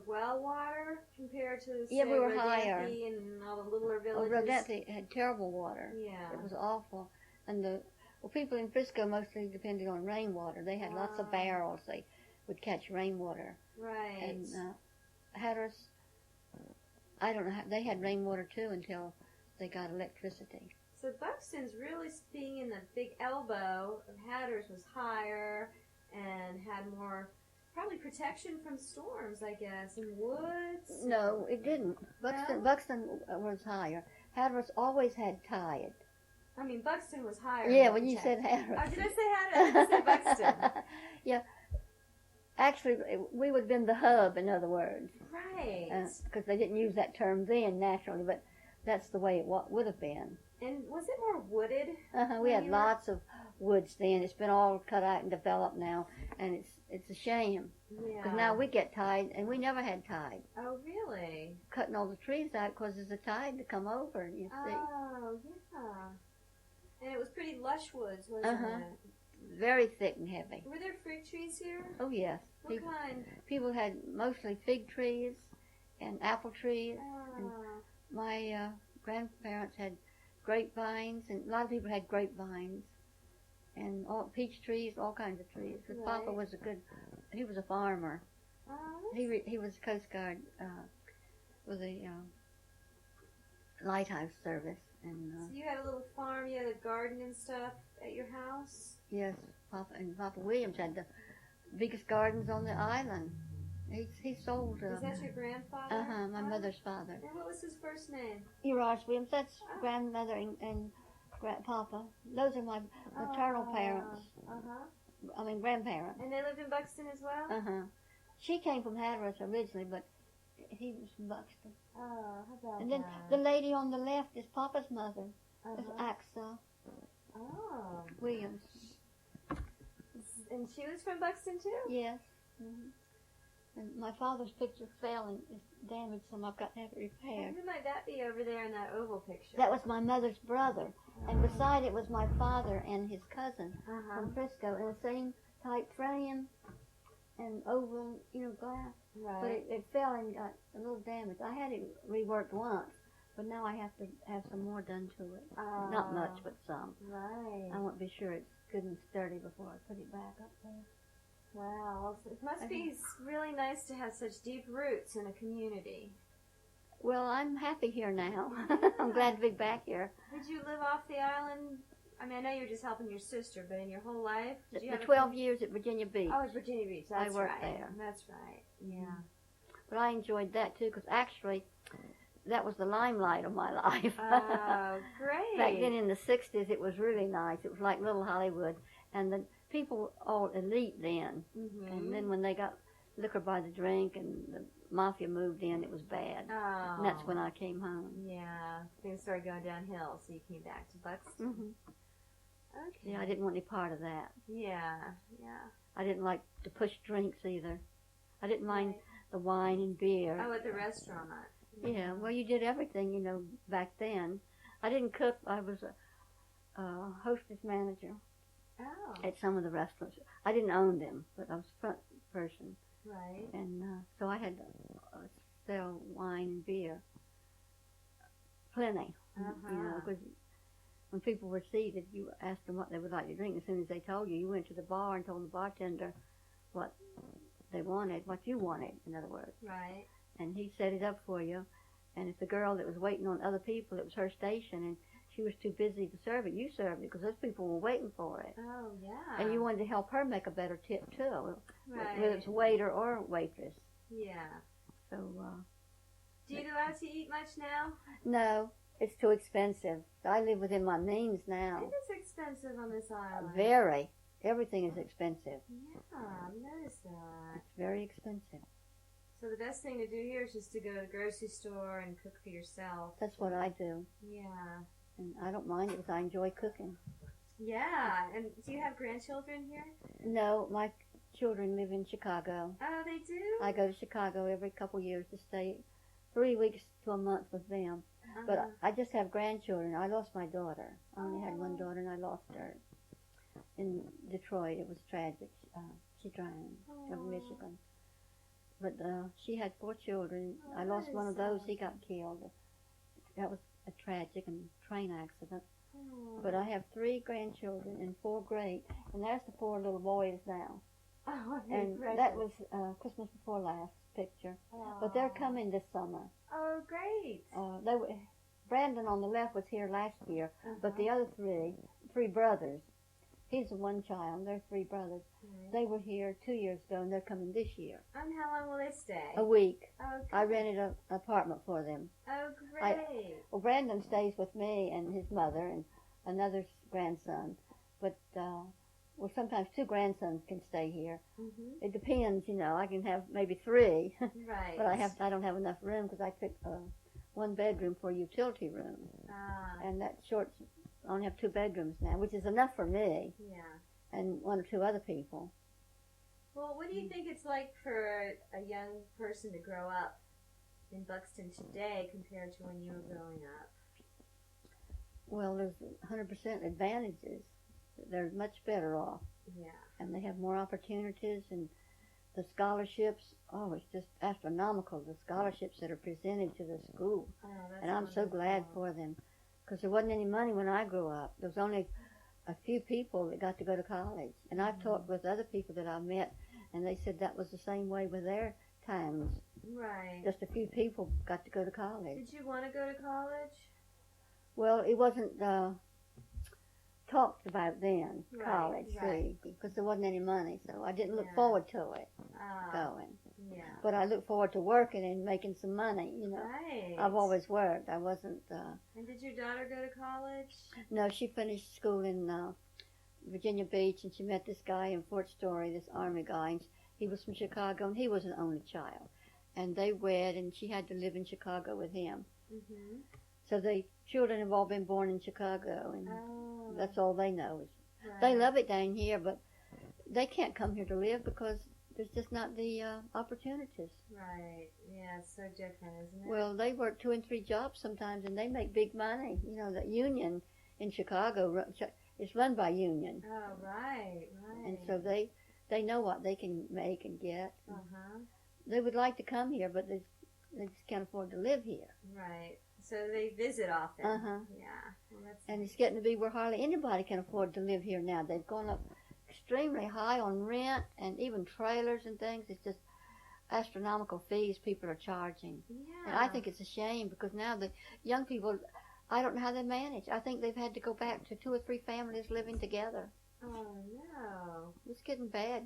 well water compared to, say, yeah, we were higher. And all the littler villages? Rodanthe had terrible water. Yeah. It was awful. And people in Frisco mostly depended on rainwater. They had lots of barrels. They would catch rainwater. Right. And Hatteras, I don't know, they had rainwater too until they got electricity. So Buxton's really being in the big elbow of Hatteras was higher and had more, probably protection from storms, I guess, and woods. No, it didn't. Buxton was higher. Hatteras always had tide. I mean, Buxton was higher. Yeah, when you said Hatteras. Oh, did I say Hatteras? I said Buxton. Yeah. Actually, we would have been the hub, in other words. Right. Because they didn't use that term then, naturally, but that's the way it would have been. And was it more wooded? We had lots of woods then. It's been all cut out and developed now, and it's a shame. Yeah. Because now we get tide, and we never had tide. Oh, really? Cutting all the trees out because there's a tide to come over, you see. Oh, yeah. And it was pretty lush woods, wasn't it? Very thick and heavy. Were there fruit trees here? Oh, yes. What kind? People had mostly fig trees and apple trees. And my grandparents had grapevines, and a lot of people had grapevines. And all peach trees, all kinds of trees. His Papa was he was a farmer. He was Coast Guard with the lighthouse service. And so you had a little farm, you had a garden and stuff at your house? Yes, Papa Williams had the biggest gardens on the island. He sold. Is that your grandfather? My mother's father. And what was his first name? Audrey Williams. That's grandmother and grandpapa. Those are my maternal parents. I mean grandparents. And they lived in Buxton as well? She came from Hatteras originally, but he was from Buxton. Oh, how about And then the lady on the left is Papa's mother. It's Axa Williams. And she was from Buxton too? Yes. And my father's picture fell and is damaged, so I've got to have it repaired. Who might that be over there in that oval picture? That was my mother's brother. And beside it was my father and his cousin from Frisco in the same type frame and oval, glass. Right. But it fell and got a little damaged. I had it reworked once, but now I have to have some more done to it. Not much, but some. Right. I want to be sure it's good and sturdy before I put it back up there. Wow. It must be really nice to have such deep roots in a community. Well, I'm happy here now. I'm glad to be back here. Did you live off the island? I mean, I know you were just helping your sister, but in your whole life? Did you the have 12 years at Virginia Beach. Oh, at Virginia Beach. That's I worked right. there. That's right. Yeah. But I enjoyed that, too, because actually that was the limelight of my life. Oh, great. Back then in the 60s, it was really nice. It was like little Hollywood. And the people all elite then. And then when they got liquor by the drink and the mafia moved in, it was bad. Oh. And that's when I came home. Yeah. Things started going downhill, so you came back to Buxton. Okay. Yeah, I didn't want any part of that. Yeah. I didn't like to push drinks either. I didn't mind the wine and beer. Oh, at the restaurant. Yeah, well, you did everything, back then. I didn't cook. I was a hostess manager at some of the restaurants. I didn't own them, but I was front person. Right. And so I had to sell wine and beer. Plenty. Because when people were seated, you asked them what they would like to drink. As soon as they told you, you went to the bar and told the bartender what they wanted, what you wanted, in other words. Right. And he set it up for you. And if the girl that was waiting on other people, it was her station, and she was too busy to serve it, you served it, because those people were waiting for it. Oh, yeah. And you wanted to help her make a better tip, too. Right. Whether it's waiter or waitress. Yeah. So, do you go out to eat much now? No, it's too expensive. I live within my means now. It is expensive on this island. Very. Everything is expensive. Yeah, I've noticed that. It's very expensive. So the best thing to do here is just to go to the grocery store and cook for yourself. That's what I do. Yeah. And I don't mind it because I enjoy cooking. Yeah. And do you have grandchildren here? No, my children live in Chicago. Oh, they do? I go to Chicago every couple years to stay 3 weeks to a month with them. But I just have grandchildren. I lost my daughter. I only had one daughter, and I lost her in Detroit. It was tragic. She drowned in Michigan. But she had 4 children. I lost one of those. He got killed. That was a tragic and train accident. But I have 3 grandchildren and 4 great. And there's the 4 little boys now. Oh, and that was Christmas before last picture. But they're coming this summer. Oh, great. Brandon on the left was here last year, but the other 3 brothers, he's the one child, they're 3 brothers. They were here 2 years ago, and they're coming this year. And how long will they stay? A week. Okay. I rented an apartment for them. Oh, great. Well, Brandon stays with me and his mother and another grandson. But, well, sometimes 2 grandsons can stay here. It depends, I can have maybe 3. Right. But I don't have enough room because I took 1 bedroom for a utility room. And that shorts I only have 2 bedrooms now, which is enough for me Yeah. and 1 or 2 other people. Well, what do you think it's like for a young person to grow up in Buxton today compared to when you were growing up? Well, there's 100% advantages. They're much better off. Yeah. And they have more opportunities, and the scholarships, oh, it's just astronomical, the scholarships that are presented to the school. Oh, that's And I'm so glad for them, because there wasn't any money when I grew up. There was only a few people that got to go to college. And I've talked with other people that I've met, and they said that was the same way with their times. Right. Just a few people got to go to college. Did you want to go to college? Well, it wasn't talked about then, Right, college, right. see, because there wasn't any money, so I didn't look Yeah. forward to it Oh, going. yeah. But I look forward to working and making some money, you know. Right. I've always worked. I wasn't, And did your daughter go to college? no, she finished school in Virginia Beach, and she met this guy in Fort Story, this Army guy, and he was from Chicago, and he was an only child. And they wed, and she had to live in Chicago with him. Mm-hmm. So the children have all been born in Chicago, and Oh. that's all they know. Right. They love it down here, but they can't come here to live because there's just not the opportunities. Right. Yeah, it's so different, isn't it? Well, they work 2 and 3 jobs sometimes, and they make big money. You know, the union in Chicago is run by union, Oh, right, right. and so they know what they can make and get. Uh-huh. They would like to come here, but they just can't afford to live here. Right. So they visit often. Uh-huh. Yeah. Well, that's And it's getting to be where hardly anybody can afford to live here now. They've gone up extremely high on rent and even trailers and things. It's just astronomical fees people are charging. yeah. And I think it's a shame because now the young people, I don't know how they manage. I think they've had to go back to 2 or 3 families living together. Oh, no. It's getting bad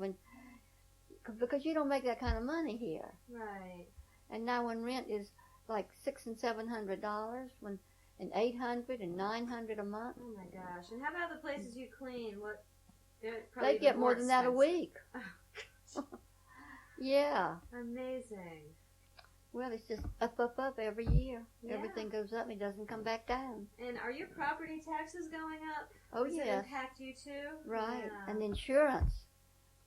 because you don't make that kind of money here. Right. And now when rent is like $600 and $700, and $800 and $900 a month, Oh, my gosh. And how about the places you clean? What? they get more than that a week. Oh, Yeah. amazing. Well, it's just up every year. Yeah. Everything goes up, it doesn't come back down. And are your property taxes going up? Oh, Does it yes. impact you too? Right. Yeah. And insurance.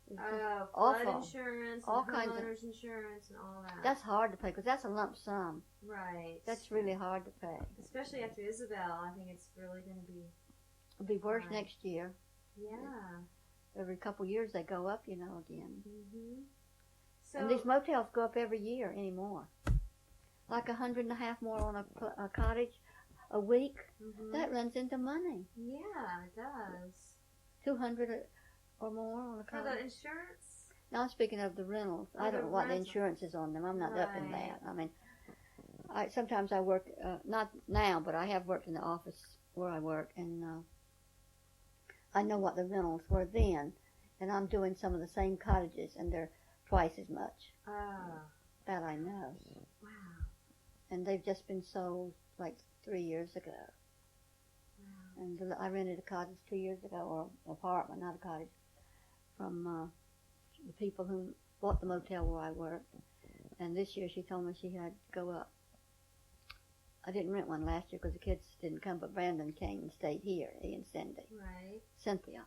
Is just Flood awful. insurance, All and kinds of- homeowners insurance, and all that. That's hard to pay because that's a lump sum. right. That's really hard to pay. Especially after Isabel, I think it's really going to be. It'll be worse Right. next year. Yeah. Every couple years they go up, you know, again. Mhm. So. And these motels go up every year anymore. Like $150 more on a cottage a week. Mhm. That runs into money. Yeah, it does. 200 or more on a For the cottage. insurance. Now I'm speaking of the rentals. I Oh, don't the know what the rentals. insurance is on them. I'm not up in Right. that. I mean, sometimes I work, not now, but I have worked in the office where I work, and I know what the rentals were then, and I'm doing some of the same cottages, and they're twice as much. Oh, That I know. wow. And they've just been sold like 3 years ago. Wow. And I rented a cottage 2 years ago, or an apartment, not a cottage, from the people who bought the motel where I worked. And this year she told me she had to go up. I didn't rent one last year because the kids didn't come, but Brandon came and stayed here, he and Cindy. Right. Cynthia.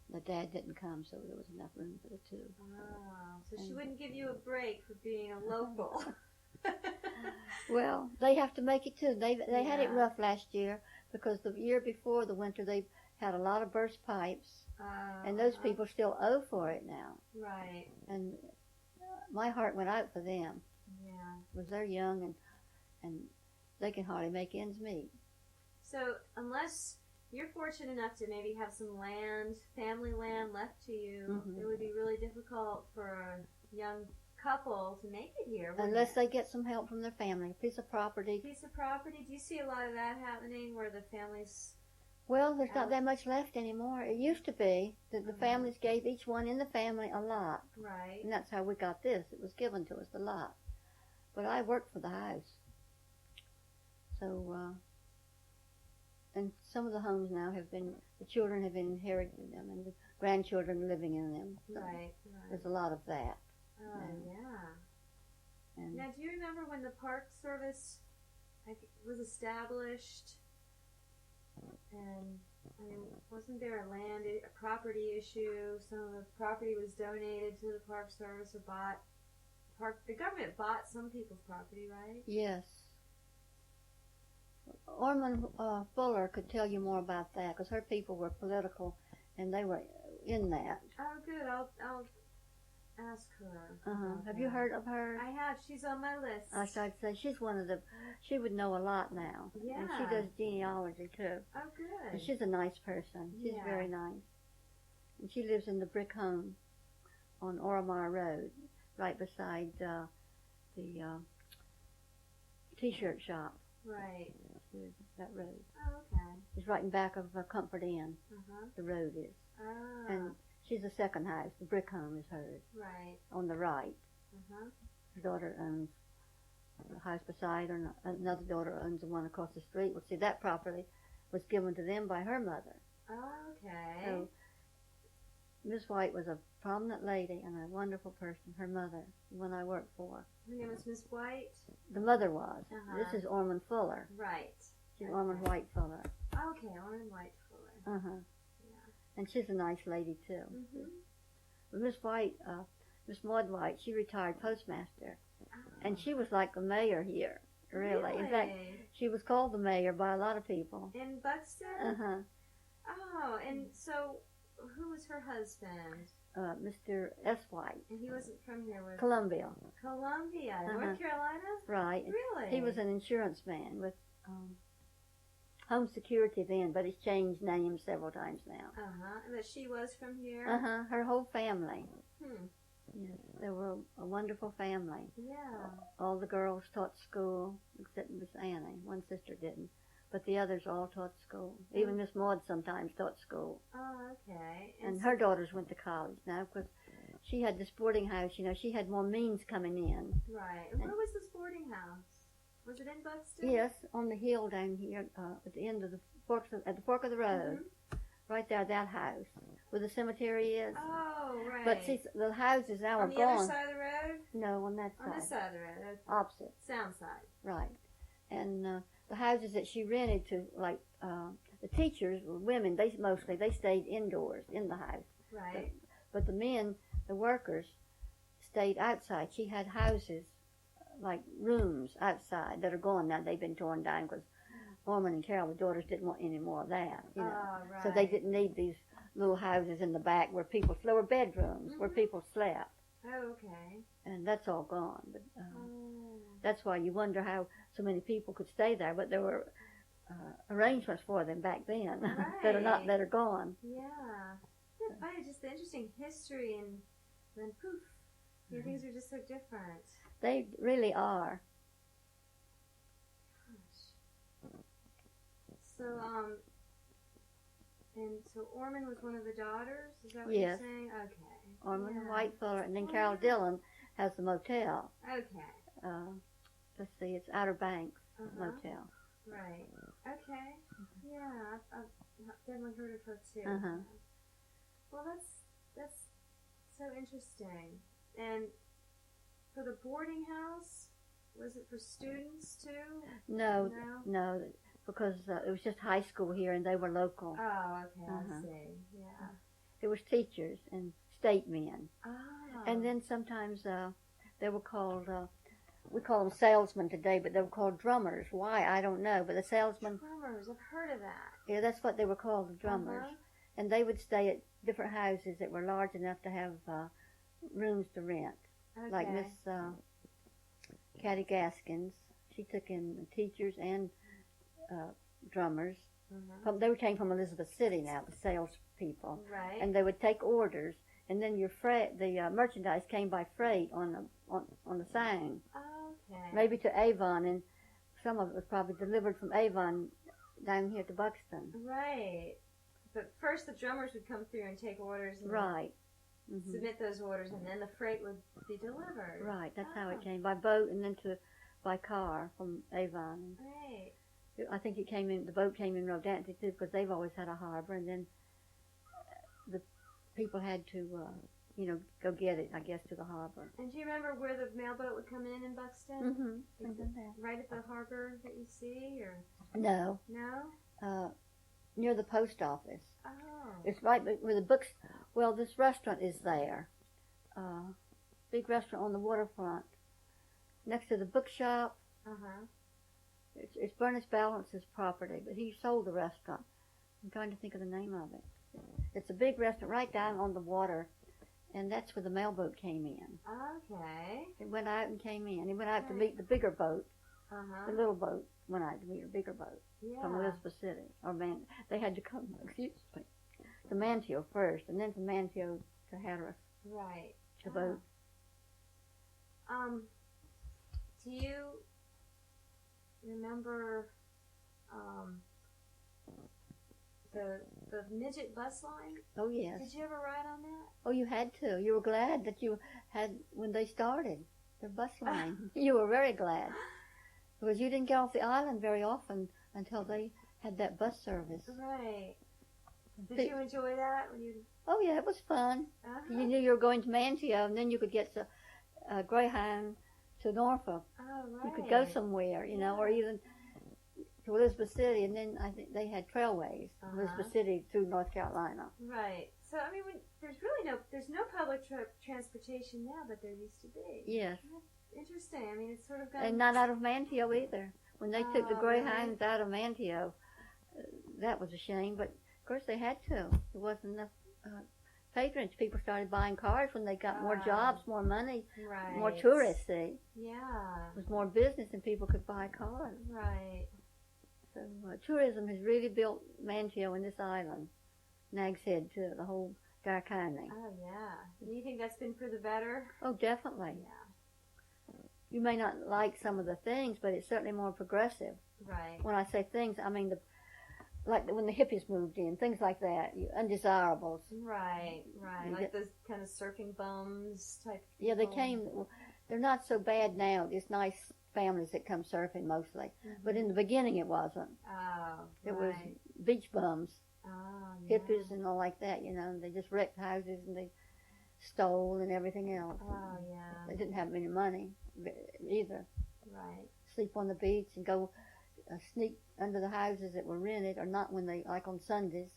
The dad didn't come, so there was enough room for the 2. Oh, so she wouldn't give you a break for being a local. Well, they have to make it too. They had it Yeah. rough last year because the year before the winter they had a lot of burst pipes, and those people still owe for it now. Right. And my heart went out for them Yeah. because they're young and they can hardly make ends meet. So unless you're fortunate enough to maybe have some land, family land left to you, Mhm. it would be really difficult for a young couple to make it here. wouldn't Unless it? they get some help from their family, a piece of property. Piece of property. Do you see a lot of that happening where the families? Well, there's not that much left anymore. It used to be that the families gave each one in the family a lot. Right. And that's how we got this. It was given to us, the lot. But I worked for the house. So, and some of the homes now the children have inherited them, and the grandchildren living in them. So Right. there's a lot of that. Oh, yeah. And Now, do you remember when the Park Service was established? And I mean, wasn't there a property issue? Some of the property was donated to the Park Service or bought. The government bought some people's property, right? Yes. Ormond Fuller could tell you more about that because her people were political and they were in that. Oh, good. I'll ask her. Have you heard of her? I have. She's on my list. I'd say she's one of the. She would know a lot now. Yeah. And she does genealogy too. Oh, good. And she's a nice person. She's very nice. And she lives in the brick home on Oromar Road, right beside the T-shirt shop. Right. That road. Oh, okay. It's right in back of Comfort Inn. The road is. Ah. And she's the second house. The brick home is hers. Right. On the right. Her daughter owns the house beside her, and another daughter owns the one across the street. Well, see, that property was given to them by her mother. Okay. So Miss White was a prominent lady and a wonderful person, her mother, the one I worked for. Her name was Miss White? The mother was. This is Ormond Fuller. Right. She's Ormond White Fuller. Okay, Ormond White Fuller. Yeah. And she's a nice lady, too. But Miss White, Miss Maud White, she retired postmaster. And she was like the mayor here, really. In fact, she was called the mayor by a lot of people. In Buxton? Oh, and so who was her husband? Mr. S. White. And he wasn't from here, was Columbia. Columbia, North Carolina? Right. Really? He was an insurance man with Home Security then, but he's changed names several times now. But she was from here? Her whole family. Hmm. Yes, they were a wonderful family. Yeah. All the girls taught school, except Miss Annie. One sister didn't. But the others all taught school. Even Miss Maud sometimes taught school. Oh, okay. And her daughters went to college now because she had the sporting house. You know, she had more means coming in. Right. And where was the sporting house? Was it in Buxton? Yes, on the hill down here at the end of at the fork of the road. Right there, that house, where the cemetery is. Oh, right. But see, the houses now are gone. On the other side of the road? No, on that side. On this side of the road. Opposite. Sound side. Right. And the houses that she rented to, like, the teachers were women. They stayed indoors in the house. Right. But the men, the workers, stayed outside. She had houses, like rooms outside that are gone now. They've been torn down because Ormond and Carol, the daughters, didn't want any more of that. You know. Right. So they didn't need these little houses in the back where there were bedrooms where people slept. Oh, okay. And that's all gone. But that's why you wonder how so many people could stay there. But there were arrangements for them back then that are gone. Yeah. It's funny, just the interesting history, and then poof, things are just so different. They really are. So, and so Ormond was one of the daughters? Is that what you're saying? Okay. Ormond White Fuller, and then Carol Dillon has the motel. Okay. Let's see, it's Outer Banks Motel. Right. Okay. Yeah, I've definitely heard of her too. Well, that's so interesting. And for the boarding house, was it for students too? No, because it was just high school here, and they were local. Oh, okay, I see. Yeah. It was teachers and state men. Oh. And then sometimes they were called, we call them salesmen today, but they were called drummers. Why? I don't know, but the salesmen... Drummers, I've heard of that. Yeah, that's what they were called, the drummers. And they would stay at different houses that were large enough to have rooms to rent. Okay. Like Miss Caddy Gaskins, she took in teachers and drummers. They came from Elizabeth City now, the salespeople. Right. And they would take orders, and then the merchandise came by freight on the sign. Okay. Maybe to Avon, and some of it was probably delivered from Avon down here to Buxton. Right. But first the drummers would come through and take orders. And right. Submit those orders, and then the freight would be delivered. Right. That's how it came, by boat and then by car from Avon. Right. I think the boat came in Rodanthe too, because they've always had a harbor, and then the people had to, go get it, I guess, to the harbor. And do you remember where the mailboat would come in Buxton? Mm-hmm. Right at the harbor that you see, or? No. No? near the post office. Oh. It's right where the books. Well, this restaurant is there. Big restaurant on the waterfront, next to the bookshop. It's Bernice Balance's property, but he sold the restaurant. I'm trying to think of the name of it. It's a big restaurant right down on the water, and that's where the mailboat came in. Okay. It went out and came in. He went out to meet the bigger boat. The little boat went out to meet a bigger boat from Elizabeth City. They had to come, to Manteo first, and then from Manteo to Hatteras. Right. The boat. Do you remember the midget bus line? Oh, yes. Did you ever ride on that? Oh, you had to. You were glad that you had, when they started, the bus line. You were very glad. Because you didn't get off the island very often until they had that bus service. Right. Did you enjoy that? Oh, yeah, it was fun. You knew you were going to Manteo, and then you could get a Greyhound to Norfolk. Oh, right. You could go somewhere, or even to Elizabeth City, and then I think they had trailways, Elizabeth City through North Carolina. Right. So, I mean, there's no public transportation now, but there used to be. Yes. Interesting. I mean, it's sort of gone... And not out of Manteo either. When they took the Greyhounds out of Manteo, that was a shame, but of course they had to. There wasn't enough patronage. People started buying cars when they got more jobs, more money, more tourists, see. Yeah. It was more business and people could buy cars. Right. So tourism has really built Manteo and this island. Nag's Head, too, the whole Darkani. Oh, yeah. Do you think that's been for the better? Oh, definitely. Yeah. You may not like some of the things, but it's certainly more progressive. Right. When I say things, I mean like when the hippies moved in, things like that, undesirables. Right. Like those kind of surfing bums type people. Yeah, they came. They're not so bad now. It's nice families that come surfing mostly. But in the beginning it wasn't. Oh, It was beach bums, yeah. hippies and all like that, and they just wrecked houses and they stole and everything else. Oh, yeah. They didn't have any money either. Right. Sleep on the beach and go sneak under the houses that were rented, or not when they, like on Sundays.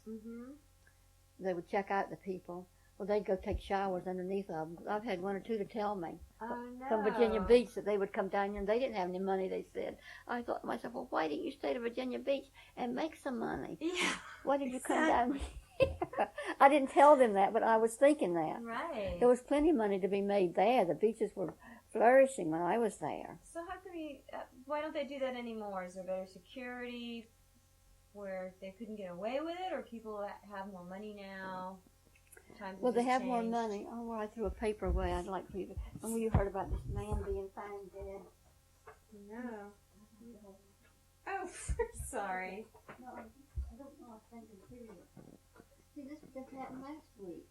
They would check out the people. Well, they'd go take showers underneath of them. I've had one or two to tell me from Virginia Beach that they would come down here and they didn't have any money, they said. I thought to myself, well, why didn't you stay to Virginia Beach and make some money? Yeah. Why did you come down here? I didn't tell them that, but I was thinking that. Right. There was plenty of money to be made there. The beaches were flourishing when I was there. So how come why don't they do that anymore? Is there better security where they couldn't get away with it, or people have more money now? Well, they have more money. Oh, well, I threw a paper away. I'd like for you to... Oh, you heard about this man being found dead? No. Oh, sorry. No, I don't know. I think it's here. See, this just happened last week.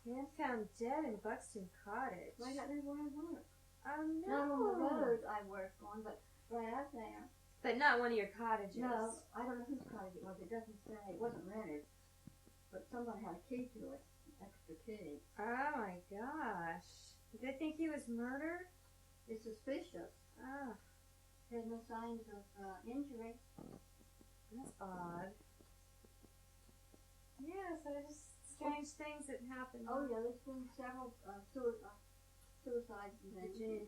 Man found dead in Buxton Cottage. Right out there where I work. Oh, no. Not on the road I worked on, but right out there. But not one of your cottages. No, I don't know whose cottage it was. It doesn't say. It wasn't rented. But someone had a key to it, extra key. Oh my gosh. Did they think he was murdered? It's suspicious. Oh. There's no signs of injury. That's odd. Yeah, so there's just strange things that happen. Oh yeah, there's been several suicides in Virginia.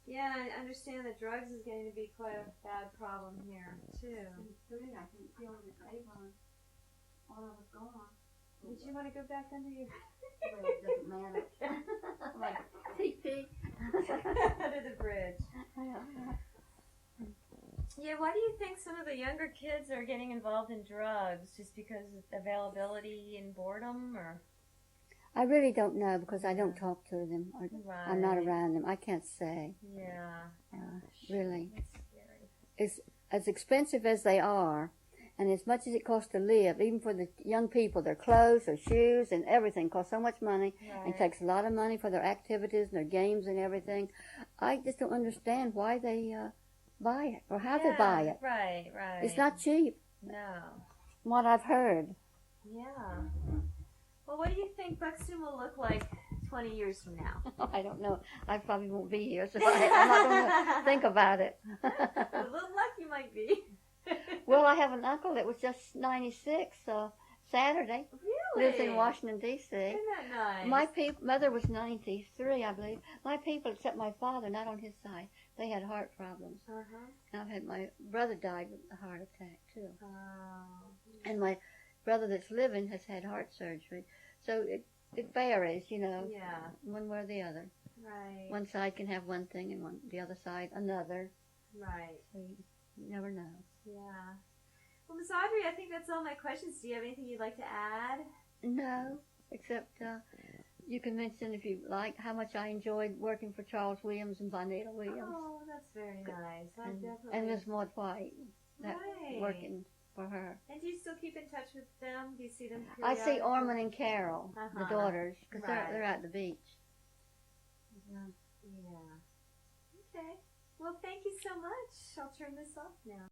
Yeah, I understand that drugs is going to be quite a bad problem here, too. I think feeling with Avon. All I was gone. Did you want to go back under your... Well, it doesn't matter. Like, pee. Under the bridge. Yeah, why do you think some of the younger kids are getting involved in drugs? Just because of availability and boredom, or...? I really don't know, because I don't talk to them. I'm not around them. I can't say. Yeah. Really. That's scary. It's as expensive as they are, and as much as it costs to live, even for the young people, their clothes, their shoes, and everything costs so much money. Right. And takes a lot of money for their activities and their games and everything. I just don't understand why they buy it, or how they buy it. Right. It's not cheap. No. From what I've heard. Yeah. Well, what do you think Buxton will look like 20 years from now? I don't know. I probably won't be here, so I'm not going to think about it. A little luck you might be. Well, I have an uncle that was just 96 Saturday. Really? Lives in Washington, D.C. Isn't that nice? My mother was 93, I believe. My people, except my father, not on his side, they had heart problems. Uh-huh. I've had my brother died with a heart attack, too. Oh. And my brother that's living has had heart surgery. So it varies, Yeah. one way or the other. Right. One side can have one thing and the other side another. Right. So you never know. Yeah. Well, Miss Audrey, I think that's all my questions. Do you have anything you'd like to add? No, except you can mention, if you like, how much I enjoyed working for Charles Williams and Bonita Williams. Oh, that's very nice. I definitely. And Miss Maud White, Right. working for her. And do you still keep in touch with them? Do you see them I periodically? see Orman and Carol, the daughters, because Right. they're at the beach. Yeah. Okay. Well, thank you so much. I'll turn this off now.